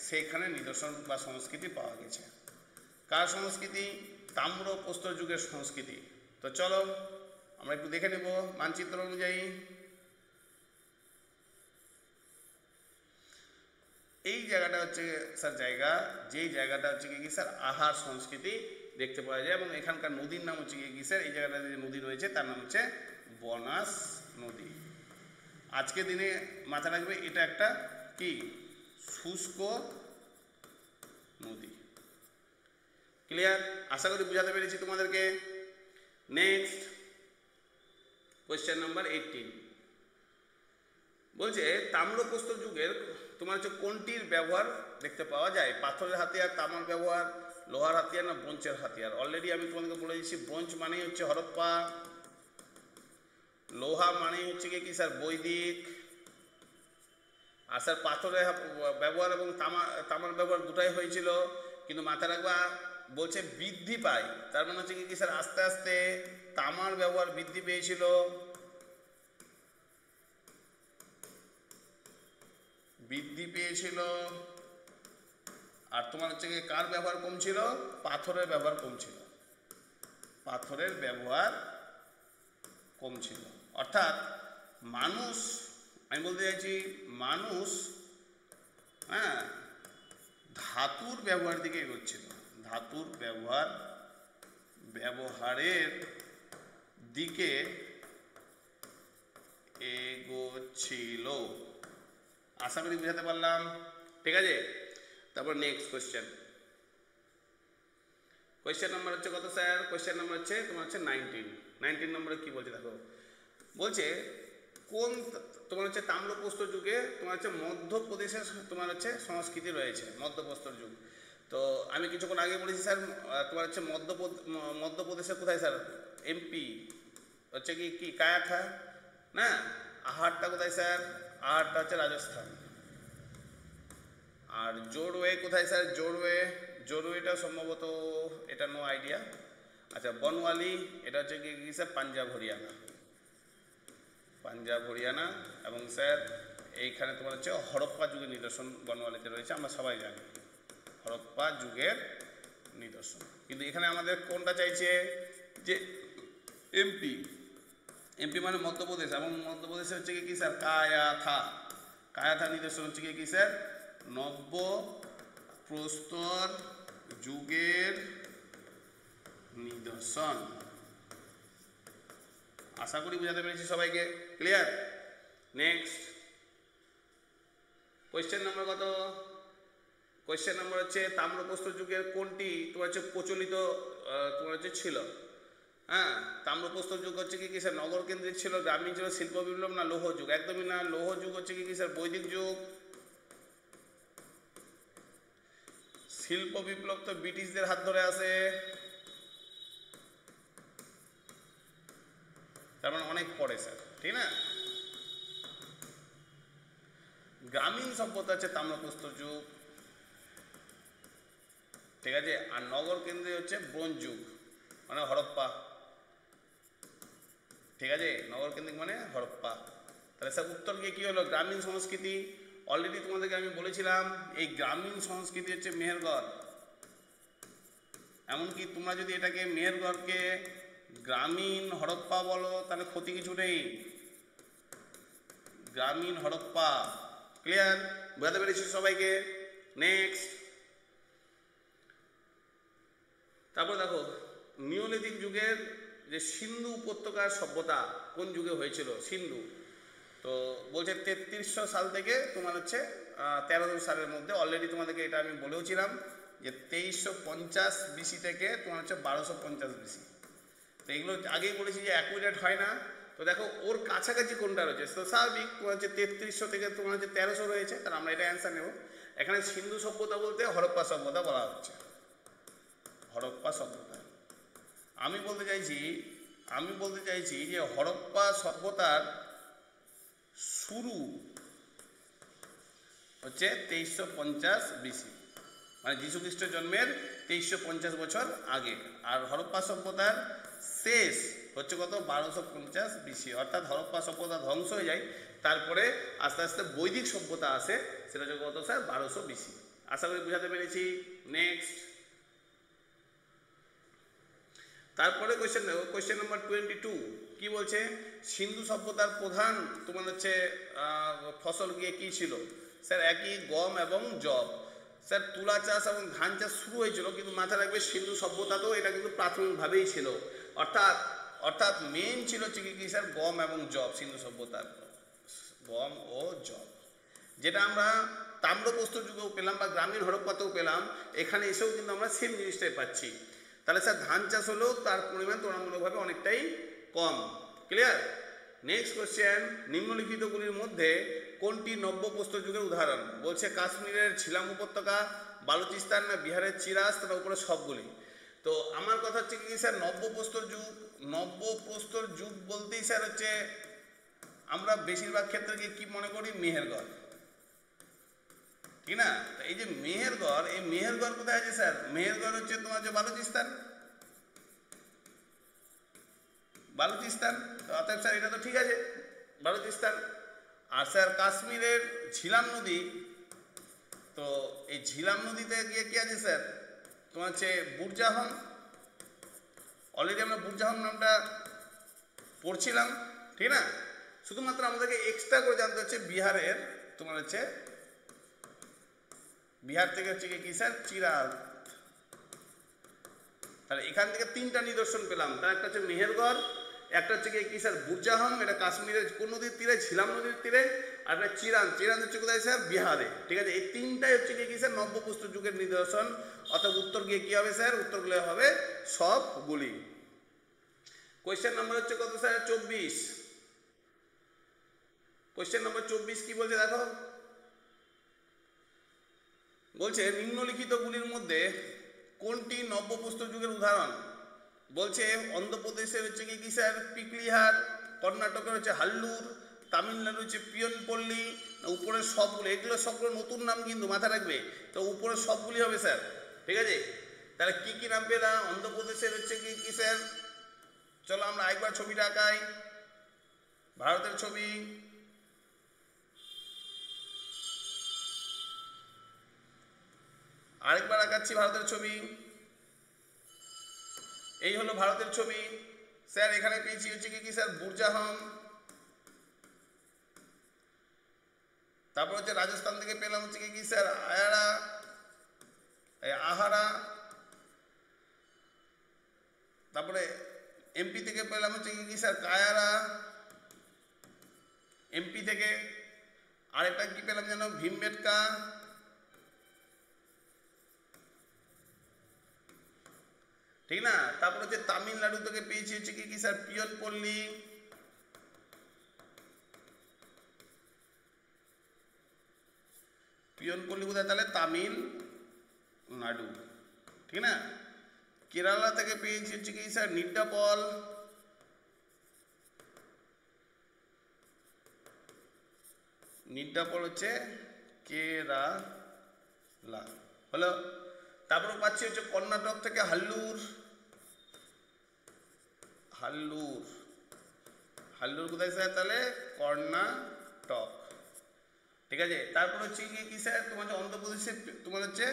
সেইখানে নিদর্শন বা সংস্কৃতি পাওয়া গেছে। কার সংস্কৃতি? তাম্রপ্রস্তর যুগের সংস্কৃতি। তো চলো আমরা একটু দেখে নেব মানচিত্র অনুযায়ী। এই জায়গাটা হচ্ছে স্যার জায়গা, যেই জায়গাটা হচ্ছে কি স্যার আহার সংস্কৃতি দেখতে পাওয়া যায়, এবং এখানকার নদীর নাম হচ্ছে কি স্যার, এই জায়গাটাতে যে নদী রয়েছে তার নাম হচ্ছে বনাস নদী। আজকে দিনে মাথা রাখবে এটা একটা কি শুষ্ক নদী। ক্লিয়ার? আশা করি বুঝাতে পেরেছি তোমাদেরকে। নেক্সট কোয়েশ্চেন নাম্বার 18, বলছে তাম্রপ্রস্তর যুগের তোমার হচ্ছে কোনটির ব্যবহার দেখতে পাওয়া যায়? পাথরের হাতিয়ার, তামার ব্যবহার, লোহার হাতিয়ার না ব্রোঞ্জের হাতিয়ার? অলরেডি আমি তোমাদেরকে বলে দিচ্ছি, ব্রোঞ্জ মানেই হচ্ছে হরপ্পা, লোহা মানেই হচ্ছে কি স্যার বৈদিক, আর স্যার পাথরের ব্যবহার এবং তামার ব্যবহার দুটাই হয়েছিল, কিন্তু মাথায় রাখবা বলছে বৃদ্ধি পায়, তার মানে হচ্ছে কি স্যার আস্তে আস্তে তামার ব্যবহার বৃদ্ধি পেয়েছিল, বৃদ্ধি পেয়েছিল, আর তোমার হচ্ছে কি কার ব্যবহার কম ছিল? পাথরের ব্যবহার কম ছিল, পাথরের ব্যবহার কম ছিল। অর্থাৎ মানুষ, আমি বলতে চাইছি মানুষ হ্যাঁ ধাতুর ব্যবহার দিকে এগোচ্ছিল, ধাতুর ব্যবহারের দিকে এগোচ্ছিল। আশা করি বুঝাতে পারলাম, ঠিক আছে। তারপর নেক্সট কোয়েশ্চেন, কোয়েশ্চেন নাম্বার হচ্ছে কত স্যার? কোয়েশ্চেন নাম্বার হচ্ছে তোমার হচ্ছে 19 নম্বরে কি বলছে দেখো, বলছে কোন তোমার হচ্ছে তাম্রপ্রস্তর যুগে তোমার হচ্ছে মধ্যপ্রদেশের তোমার হচ্ছে সংস্কৃতি রয়েছে, মধ্যপ্রস্তর যুগ। তো আমি কিছুক্ষণ আগে বলেছি স্যার তোমার হচ্ছে মধ্যপ্রদেশে কোথায় স্যার? এমপি হচ্ছে কি কায়াখা না, আহারটা কোথায় স্যার? আহারটা হচ্ছে রাজস্থান। আর জোরওয়ে কোথায় স্যার? জোরওয়েটা সম্ভবত এটা নো আইডিয়া। আচ্ছা বনওয়ালি এটা হচ্ছে কি স্যার? পাঞ্জাব হরিয়ানা। এবং স্যার এইখানে তোমার হচ্ছে হরপ্পা যুগের নিদর্শন বনওয়ালিতে রয়েছে, আমরা সবাই জানি হরপ্পা যুগের নিদর্শন। কিন্তু এখানে আমাদের কোনটা চাইছে? যে এমপি মানে মধ্যপ্রদেশ, এবং মধ্যপ্রদেশে হচ্ছে কি স্যার? কায়াথা নিদর্শন হচ্ছে কি স্যার? নব্য প্রস্তর যুগের নিদর্শন। আশা করি বুঝাতে পেরেছি সবাইকে, ক্লিয়ার? নেক্সট কোয়েশ্চেন নাম্বার কত? কোয়েশ্চেন নাম্বার হচ্ছে তাম্রপ্রস্তর যুগের কোনটি তোমার হচ্ছে প্রচলিত তোমার হচ্ছে ছিল? হ্যাঁ তাম্রপ্রস্তর যুগ হচ্ছে কি স্যার? নগর কেন্দ্রিক ছিল, গ্রামীণ ছিল, শিল্প বিপ্লব না লৌহ যুগ? একদমই না, লৌহ যুগ হচ্ছে কি স্যার? বৈদিক যুগ। শিল্প বিপ্লব তো ব্রিটিশদের হাত ধরে আছে, তার মানে অনেক পরে স্যার, ঠিক না? গ্রামীণ সভ্যতা হচ্ছে তাম্রপ্রস্তর যুগ, ঠিক আছে। আর নগর কেন্দ্রে হচ্ছে ব্রোঞ্জ যুগ মানে হরপ্পা, ঠিক আছে। নগর কেন্দ্রিক মানে হরপ্পা। তাহলে স্যার উত্তর গিয়ে কি হলো? গ্রামীণ সংস্কৃতি। অলরেডি তোমাদেরকে আমি বলেছিলাম এই গ্রামীণ সংস্কৃতি হচ্ছে মেহেরগড়। এমনকি তোমরা যদি এটাকে মেহেরগড়কে গ্রামীণ হরপ্পা বলো তাহলে ক্ষতি কিছু নেই, গ্রামীণ হরপ্পা। ক্লিয়ার? বুঝাতে পেরেছি সবাইকে? নেক্সট তারপর দেখো নিওলিথিক যুগের যে সিন্ধু উপত্যকার সভ্যতা কোন যুগে হয়েছিল? সিন্ধু। তো বলছে 3300 সাল থেকে তোমার হচ্ছে 1300 সালের মধ্যে। অলরেডি তোমাদেরকে এটা আমি বলেওছিলাম যে 2350 বিসি থেকে তোমার হচ্ছে 1250 বিসি। তো এগুলো আগেই বলেছি যে অ্যাকুরেট হয় না। তো দেখো ওর কাছাকাছি কোনটা রয়েছে? তো স্বাভাবিক তোমার হচ্ছে 3300 থেকে তোমার হচ্ছে 1300 রয়েছে, তাহলে আমরা এটা অ্যান্সার নেব। এখানে সিন্ধু সভ্যতা বলতে হরপ্পা সভ্যতা বলা হচ্ছে, হরপ্পা সভ্যতা। আমি বলতে চাইছি যে হরপ্পা সভ্যতার শুরু হচ্ছে 2350 বিসি, মানে যীশু খ্রিস্টের জন্মের 2350 বছর আগে। আর হরপ্পা সভ্যতার শেষ হচ্ছে কত? 1250 বিসি। অর্থাৎ হরপ্পা সভ্যতা ধ্বংস হয়ে যায়, তারপরে আস্তে আস্তে বৈদিক সভ্যতা আসে, সেটা হচ্ছে কত স্যার? 1200 বিসি। আশা করি বুঝাতে পেরেছি। নেক্সট তারপরে কোয়েশ্চেন নাম্বার 22 কি বলছে? সিন্ধু সভ্যতার প্রধান তোমার হচ্ছে ফসল গিয়ে কি ছিল? স্যার একই গম এবং জব। স্যার তুলা চাষ এবং ধান চাষ শুরু হয়েছিল, কিন্তু মাথায় রাখবে সিন্ধু সভ্যতাতেও এটা কিন্তু প্রাথমিকভাবেই ছিল। অর্থাৎ মেন ছিল কি স্যার? গম এবং জব। সিন্ধু সভ্যতার গম ও জব, যেটা আমরা তাম্রপ্রস্তর যুগেও পেলাম বা গ্রামীণ হরপ্পাতেও পেলাম, এখানে এসেও কিন্তু আমরা সেম জিনিসটাই পাচ্ছি। তাহলে স্যার ধান চাষ হলেও তার পরিমাণ তুলনামূলকভাবে অনেকটাই কম। ক্লিয়ার? নেক্সট কোশ্চেন, নিম্নলিখিতগুলির মধ্যে কোনটি নব্যপ্রস্তর যুগের উদাহরণ? বলছে কাশ্মীরের ঝিলাম উপত্যকা, বালুচিস্তান, না বিহারের চিরাস্ত, না উপরে সবগুলি। তো আমার কথা হচ্ছে কি স্যার, নব্যপ্রস্তর যুগ, নব্যপ্রস্তর যুগ বলতেই স্যার হচ্ছে আমরা বেশিরভাগ ক্ষেত্রে কি মনে করি, মেহেরগড়, ঠিক না? এই যে মেহেরগড়, এই মেহেরগড় কোথায় আছে স্যার? মেহেরগড় হচ্ছে তোমার যে বালুচিস্তান, বালুচিস্তান। অতএব স্যার এটা তো ঠিক আছে, বালুচিস্তান। আর স্যার কাশ্মীরের ঝিলাম নদী, তো এই ঝিলাম নদীতে গিয়ে কি আছে স্যার, তোমার হচ্ছে বুরজাহন। অলরেডি আমরা বুরজাহন নামটা পড়ছিলাম, ঠিক না? শুধুমাত্র আমাদেরকে এক্সট্রা করে জানতে হচ্ছে বিহারের, তোমার হচ্ছে বিহার থেকে হচ্ছে কি স্যার, চিরাগ। তাহলে এখান থেকে তিনটা নিদর্শন পেলাম, তার একটা হচ্ছে মেহেরগড়, একটা হচ্ছে কি স্যার বুরজাহন, এটা কাশ্মীরের কোন নদীর তীরে, ঝিলাম নদীর তীরে, আর একটা চিরান, চিরান হচ্ছে কোথায় স্যার, বিহারে, ঠিক আছে? এই তিনটাই হচ্ছে কি স্যার নব্যপ্রস্তর যুগের নিদর্শন। অর্থাৎ উত্তর গিয়ে কি হবে স্যার, উত্তরগুলো হবে সবগুলি। কোয়েশ্চেন নাম্বার হচ্ছে কত স্যার, 24। কোয়েশ্চেন নাম্বার 24 কি বলছে দেখো, বলছে নিম্নলিখিতগুলির মধ্যে কোনটি নব্যপ্রস্তর যুগের উদাহরণ? বলছে অন্ধ্রপ্রদেশের হচ্ছে কি স্যার পিকলিহার, কর্ণাটকের হচ্ছে হাল্লুর, তামিলনাড়ু হচ্ছে পিয়নপল্লী, উপরের সবগুলো, এগুলো সবগুলো নতুন নাম কিন্তু মাথা রাখবে। তো উপরের সবগুলি হবে স্যার, ঠিক আছে? তাহলে কি কি নাম পেলাম? অন্ধ্রপ্রদেশের হচ্ছে কি স্যার, চলো আমরা আরেকবার ছবিটা আঁকাই, ভারতের ছবি, আরেকবার আঁকাচ্ছি ভারতের ছবি। এই হলো ভারতের ছবি স্যার। এখানে পেয়েছি হচ্ছে কি স্যার বুরজাহন, তারপর হচ্ছে রাজস্থান থেকে পেলাম হচ্ছে কি স্যার আয়ারা, আহারা, তারপরে এমপি থেকে পেলাম হচ্ছে কি স্যার কায়ারা, এমপি থেকে। আরেকটা কি পেলাম যেন, ভীমবেটকা, ঠিক না? তারপর হচ্ছে তামিলনাড়ু থেকে পেয়েছি হচ্ছে কি স্যার পিয়নপল্লী, পিয়নপল্লী কোথায় তাহলে, তামিলনাড়ু, ঠিক না? কেরালা থেকে পেয়েছি হচ্ছে কি স্যার নিড্ডাপল, নিড্ডাপল হচ্ছে কেরালা, হলো। তারপর পাচ্ছি হচ্ছে কর্ণাটক থেকে হাল্লুর, হাল্লুর, হাল্লুর কোথায় স্যার তাহলে, কর্ণাটক, ঠিক আছে? তারপর হচ্ছে কি স্যার তোমার হচ্ছে অন্ধ্রপ্রদেশে তোমার হচ্ছে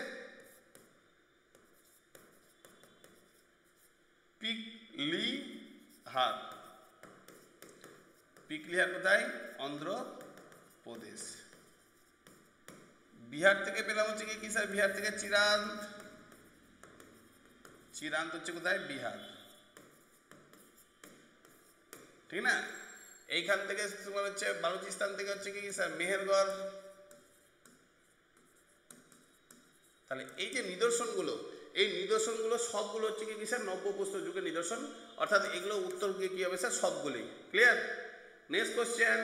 পিকলিহার, পিকলিহার কোথায়, অন্ধ্রপ্রদেশ। বিহার থেকে পেলাম হচ্ছে কি স্যার, বিহার থেকে চিরান্ত, চিরান্ত হচ্ছে কোথায়, বিহার, ঠিক না? এইখান থেকে তোমার হচ্ছে বালুচিস্তান থেকে হচ্ছে কি স্যার মেহেরগড়। তাহলে এই যে নিদর্শনগুলো, এই নিদর্শনগুলো সবগুলো হচ্ছে কি স্যার নব্যপ্রস্তর যুগের নিদর্শন। অর্থাৎ এগুলো উত্তর গিয়ে কি হবে স্যার, সবগুলি। Clear? Next question,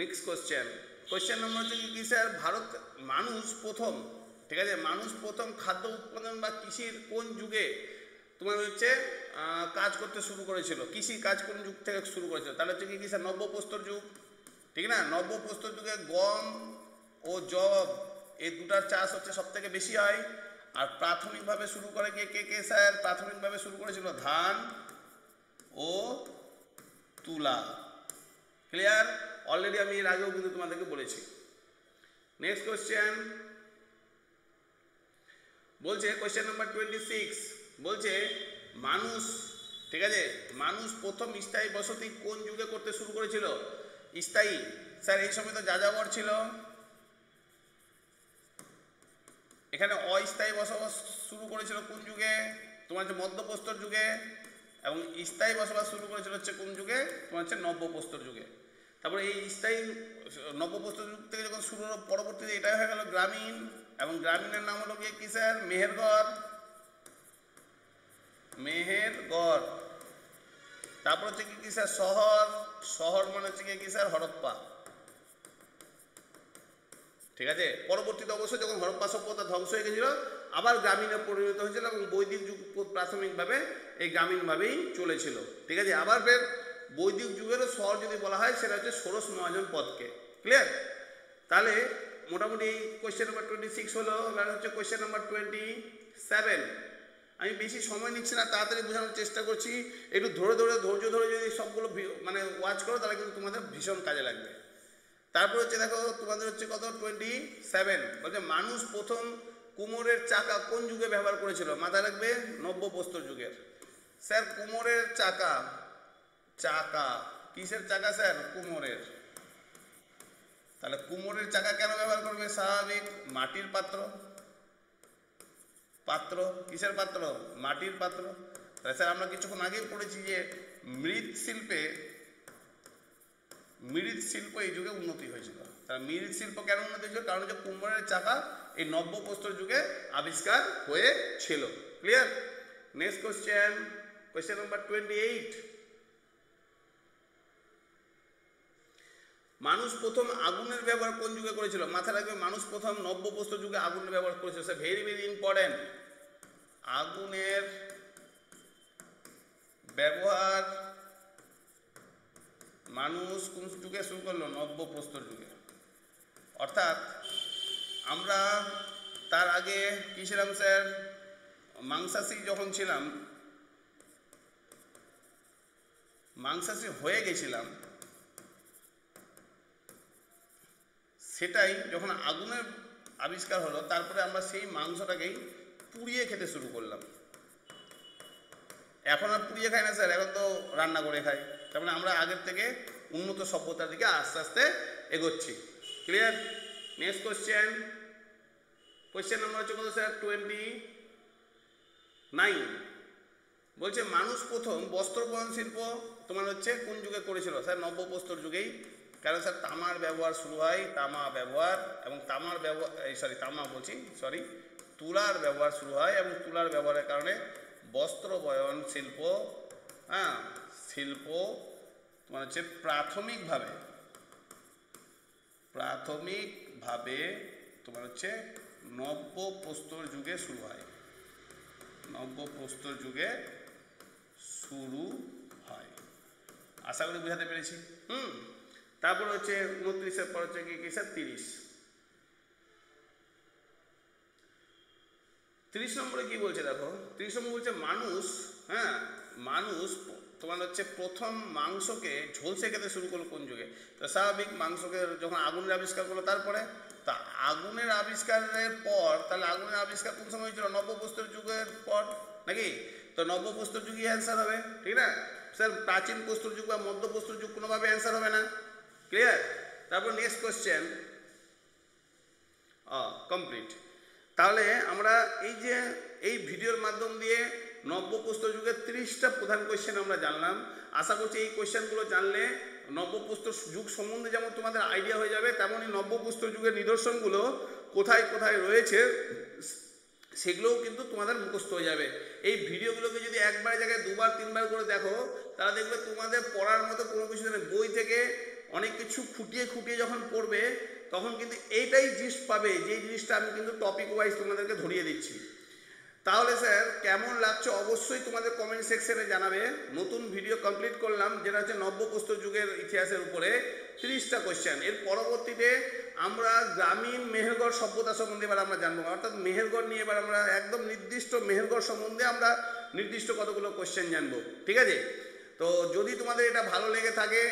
next question, question number হচ্ছে কি স্যার, ভারত মানুষ প্রথম, ঠিক আছে, মানুষ প্রথম খাদ্য উৎপাদন বা কৃষির কোন যুগে তোমার হচ্ছে কাজ করতে শুরু করেছিল? কৃষি কাজ কোন যুগ থেকে শুরু করেছিল? তাহলে হচ্ছে কি স্যার নব্যপ্রস্তর যুগ, ঠিক না? নব্যপ্রস্তর যুগে গম ও যব এই দুটার চাষ হচ্ছে সব থেকে বেশি হয়। আর প্রাথমিকভাবে শুরু করে কে স্যার? প্রাথমিকভাবে শুরু করেছিল ধান ও তুলা। ক্লিয়ার? অলরেডি আমি এর আগেও কিন্তু তোমাদেরকে বলেছি। নেক্সট কোশ্চেন বলছে, কোশ্চেন নাম্বার 26 বলছে মানুষ, ঠিক আছে, মানুষ প্রথম স্থায়ী বসতি কোন যুগে করতে শুরু করেছিল? স্থায়ী স্যার এই সময় তো যাযাবর ছিল, এখানে অস্থায়ী বসবাস শুরু করেছিল কোন যুগে? তোমার হচ্ছে মধ্যপ্রস্তর যুগে। এবং স্থায়ী বসবাস শুরু করেছিল হচ্ছে কোন যুগে? তোমার হচ্ছে নব্যপ্রস্তর যুগে। তারপরে এই স্থায়ী নব্যপ্রস্তর যুগ থেকে যখন শুরু হলো, পরবর্তীতে এটাই হয়ে গেল গ্রামীণ, এবং গ্রামীণের নাম হলো কি স্যার? মেহেরগড়, মেহেরগড়, তারপর হচ্ছে কি স্যার শহর, শহর মানে হচ্ছে কি স্যার হরপ্পা, ঠিক আছে। পরবর্তীতে অবশ্যই যখন হরপ্পা সভ্যতা ধ্বংস হয়ে গেছিল আবার গ্রামীণে পরিণত হয়েছিল এবং বৈদিক যুগ প্রাথমিকভাবে এই গ্রামীণভাবেই চলেছিল, ঠিক আছে। আবার ফের বৈদিক যুগেরও শহর যদি বলা হয় সেটা হচ্ছে ষোড়শ মহাজন পদকে, ক্লিয়ার। তাহলে মোটামুটি কোয়েশ্চেন নাম্বার 26 হলো, এবার হচ্ছে কোয়েশ্চেন নাম্বার 27। আমি বেশি সময় নিচ্ছি না, তাড়াতাড়ি বোঝানোর চেষ্টা করছি, একটু ধরে ধরে ধৈর্য ধরে যদি সবগুলো মানে ওয়াচ করো তাহলে কিন্তু তোমাদের ভীষণ কাজে লাগবে। তারপর হচ্ছে দেখো তোমাদের হচ্ছে কত 27 বলছে মানুষ প্রথম কুমোরের চাকা কোন যুগে ব্যবহার করেছিল, মাথায় রাখবে নব্যপ্রস্তর যুগের। স্যার কুমোরের চাকা, চাকা কিসের চাকা স্যার, কুমোরের। তাহলে কুমোরের চাকা কেন ব্যবহার করবে, স্বাভাবিক মাটির পাত্র, পাত্র কিসের পাত্র, মাটির পাত্র। তাহলে স্যার আমরা কিছুক্ষণ আগেই পড়েছি যে মৃৎশিল্পে, মৃৎশিল্প এই যুগে উন্নতি হয়েছিল। তাহলে মৃৎশিল্প কেন উন্নতি হয়েছিল, কারণ হচ্ছে কুমোরের চাকা এই নব্যপ্রস্তর যুগে আবিষ্কার হয়েছিল, clear. Next question, question number 28। মানুষ প্রথম আগুনের ব্যবহার কোন যুগে করেছিল, মাথায় রাখবে মানুষ প্রথম নব্যপ্রস্তর যুগে আগুনের ব্যবহার করেছিল, স্যার ভেরি ভেরি ইম্পর্টেন্ট। আগুনের ব্যবহার মানুষ কোন যুগে শুরু করলো, নব্যপ্রস্তর যুগে। অর্থাৎ আমরা তার আগে কি ছিলাম স্যার, মাংসাশী যখন ছিলাম, মাংসাশী হয়ে গেছিলাম, সেটাই যখন আগুনের আবিষ্কার হলো তারপরে আমরা সেই মাংসটাকেই পুড়িয়ে খেতে শুরু করলাম। এখন আর পুড়িয়ে খাই না স্যার, এখন তো রান্না করে খাই। তার মানে আমরা আগের থেকে উন্নত সভ্যতার দিকে আস্তে আস্তে এগোচ্ছি, clear. Next question, question number হচ্ছে কত স্যার 29। বলছে মানুষ প্রথম বস্ত্র বয়ন শিল্প তোমার হচ্ছে কোন যুগে করেছিল, স্যার নব্যপ্রস্তর যুগেই। কারণ স্যার তামার ব্যবহার শুরু হয়, তামা ব্যবহার এবং তামার ব্যবহার তামা বলছি সরি তুলার ব্যবহার শুরু হয় এবং তুলার ব্যবহারের কারণে বস্ত্র বয়ন শিল্প, হ্যাঁ শিল্প তোমার হচ্ছে প্রাথমিকভাবে তোমার হচ্ছে নব্যপ্রস্তর যুগে শুরু হয়, নব্যপ্রস্তর যুগে শুরু হয়। আশা করি বুঝাতে পেরেছি। তারপর হচ্ছে 29-এর পর হচ্ছে কি স্যার 30 নম্বরে কি বলছে দেখো, 30 নম্বর বলছে মানুষ, হ্যাঁ মানুষ তোমার হচ্ছে প্রথম মাংসকে ঝলসে খেতে শুরু করলো কোন যুগে। তো স্বাভাবিক মাংসকে যখন আগুনের আবিষ্কার করলো তারপরে, তা আগুনের আবিষ্কারের পর তাহলে আগুনের আবিষ্কার কোন সময় হয়েছিল, নব্যপ্রস্তর যুগের পর নাকি। তো নব্যপ্রস্তর যুগই অ্যান্সার হবে, ঠিক না স্যার। প্রাচীন প্রস্তর যুগ বা মধ্যপ্রস্তর যুগ কোনোভাবে অ্যান্সার হবে না, ক্লিয়ার। তারপর নেক্সট কোশ্চেন কমপ্লিট। তাহলে আমরা এই যে এই ভিডিওর মাধ্যম দিয়ে নব্যপ্রস্তর যুগের 30টা প্রধান কোয়েশ্চেন আমরা জানলাম। আশা করছি এই কোয়েশ্চেনগুলো জানলে নব্যপ্রস্তর যুগ সম্বন্ধে যেমন তোমাদের আইডিয়া হয়ে যাবে, তেমনই নব্যপ্রস্তর যুগের নিদর্শনগুলো কোথায় কোথায় রয়েছে সেগুলোও কিন্তু তোমাদের মুখস্থ হয়ে যাবে। এই ভিডিওগুলোকে যদি একবার জায়গায় দুবার তিনবার করে দেখো তাহলে দেখবে তোমাদের পড়ার মতো কোনো কিছু নেই। বই থেকে অনেক কিছু খুঁটিয়ে খুঁটিয়ে যখন পড়বে তখন কিন্তু এইটাই জিনিস পাবে, যেই জিনিসটা আমি কিন্তু টপিক ওয়াইজ তোমাদেরকে ধরিয়ে দিচ্ছি। তাহলে স্যার কেমন লাগছে অবশ্যই তোমাদের কমেন্ট সেকশনে জানাবে। নতুন ভিডিও কমপ্লিট করলাম যেটা হচ্ছে নব্যপ্রস্তর যুগের ইতিহাসের উপরে 30টা কোয়েশ্চেন। এর পরবর্তীতে আমরা গ্রামীণ মেহেরগড় সভ্যতা সম্বন্ধে এবার আমরা জানবো, অর্থাৎ মেহেরগড় নিয়ে এবার আমরা একদম নির্দিষ্ট মেহেরগড় সম্বন্ধে আমরা নির্দিষ্ট কতগুলো কোয়েশ্চেন জানবো, ঠিক আছে। তো যদি তোমাদের এটা ভালো লেগে থাকে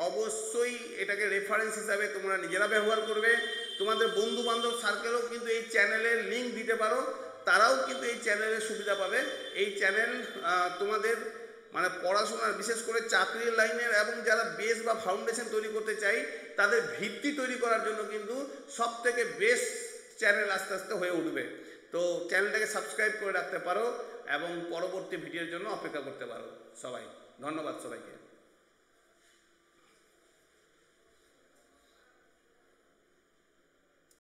অবশ্যই এটাকে রেফারেন্স হিসাবে তোমরা নিজেরা ব্যবহার করবে। তোমাদের বন্ধু বান্ধব সার্কেলও কিন্তু এই চ্যানেলের লিঙ্ক দিতে পারো, তারাও কিন্তু এই চ্যানেলের সুবিধা পাবে। এই চ্যানেল তোমাদের মানে পড়াশোনার বিশেষ করে চাকরির লাইনের এবং যারা বেস বা ফাউন্ডেশন তৈরি করতে চাই তাদের ভিত্তি তৈরি করার জন্য কিন্তু সব থেকে বেস্ট চ্যানেল আস্তে আস্তে হয়ে উঠবে। তো চ্যানেলটাকে সাবস্ক্রাইব করে রাখতে পারো এবং পরবর্তী ভিডিওর জন্য অপেক্ষা করতে পারো। সবাই ধন্যবাদ সবাইকে।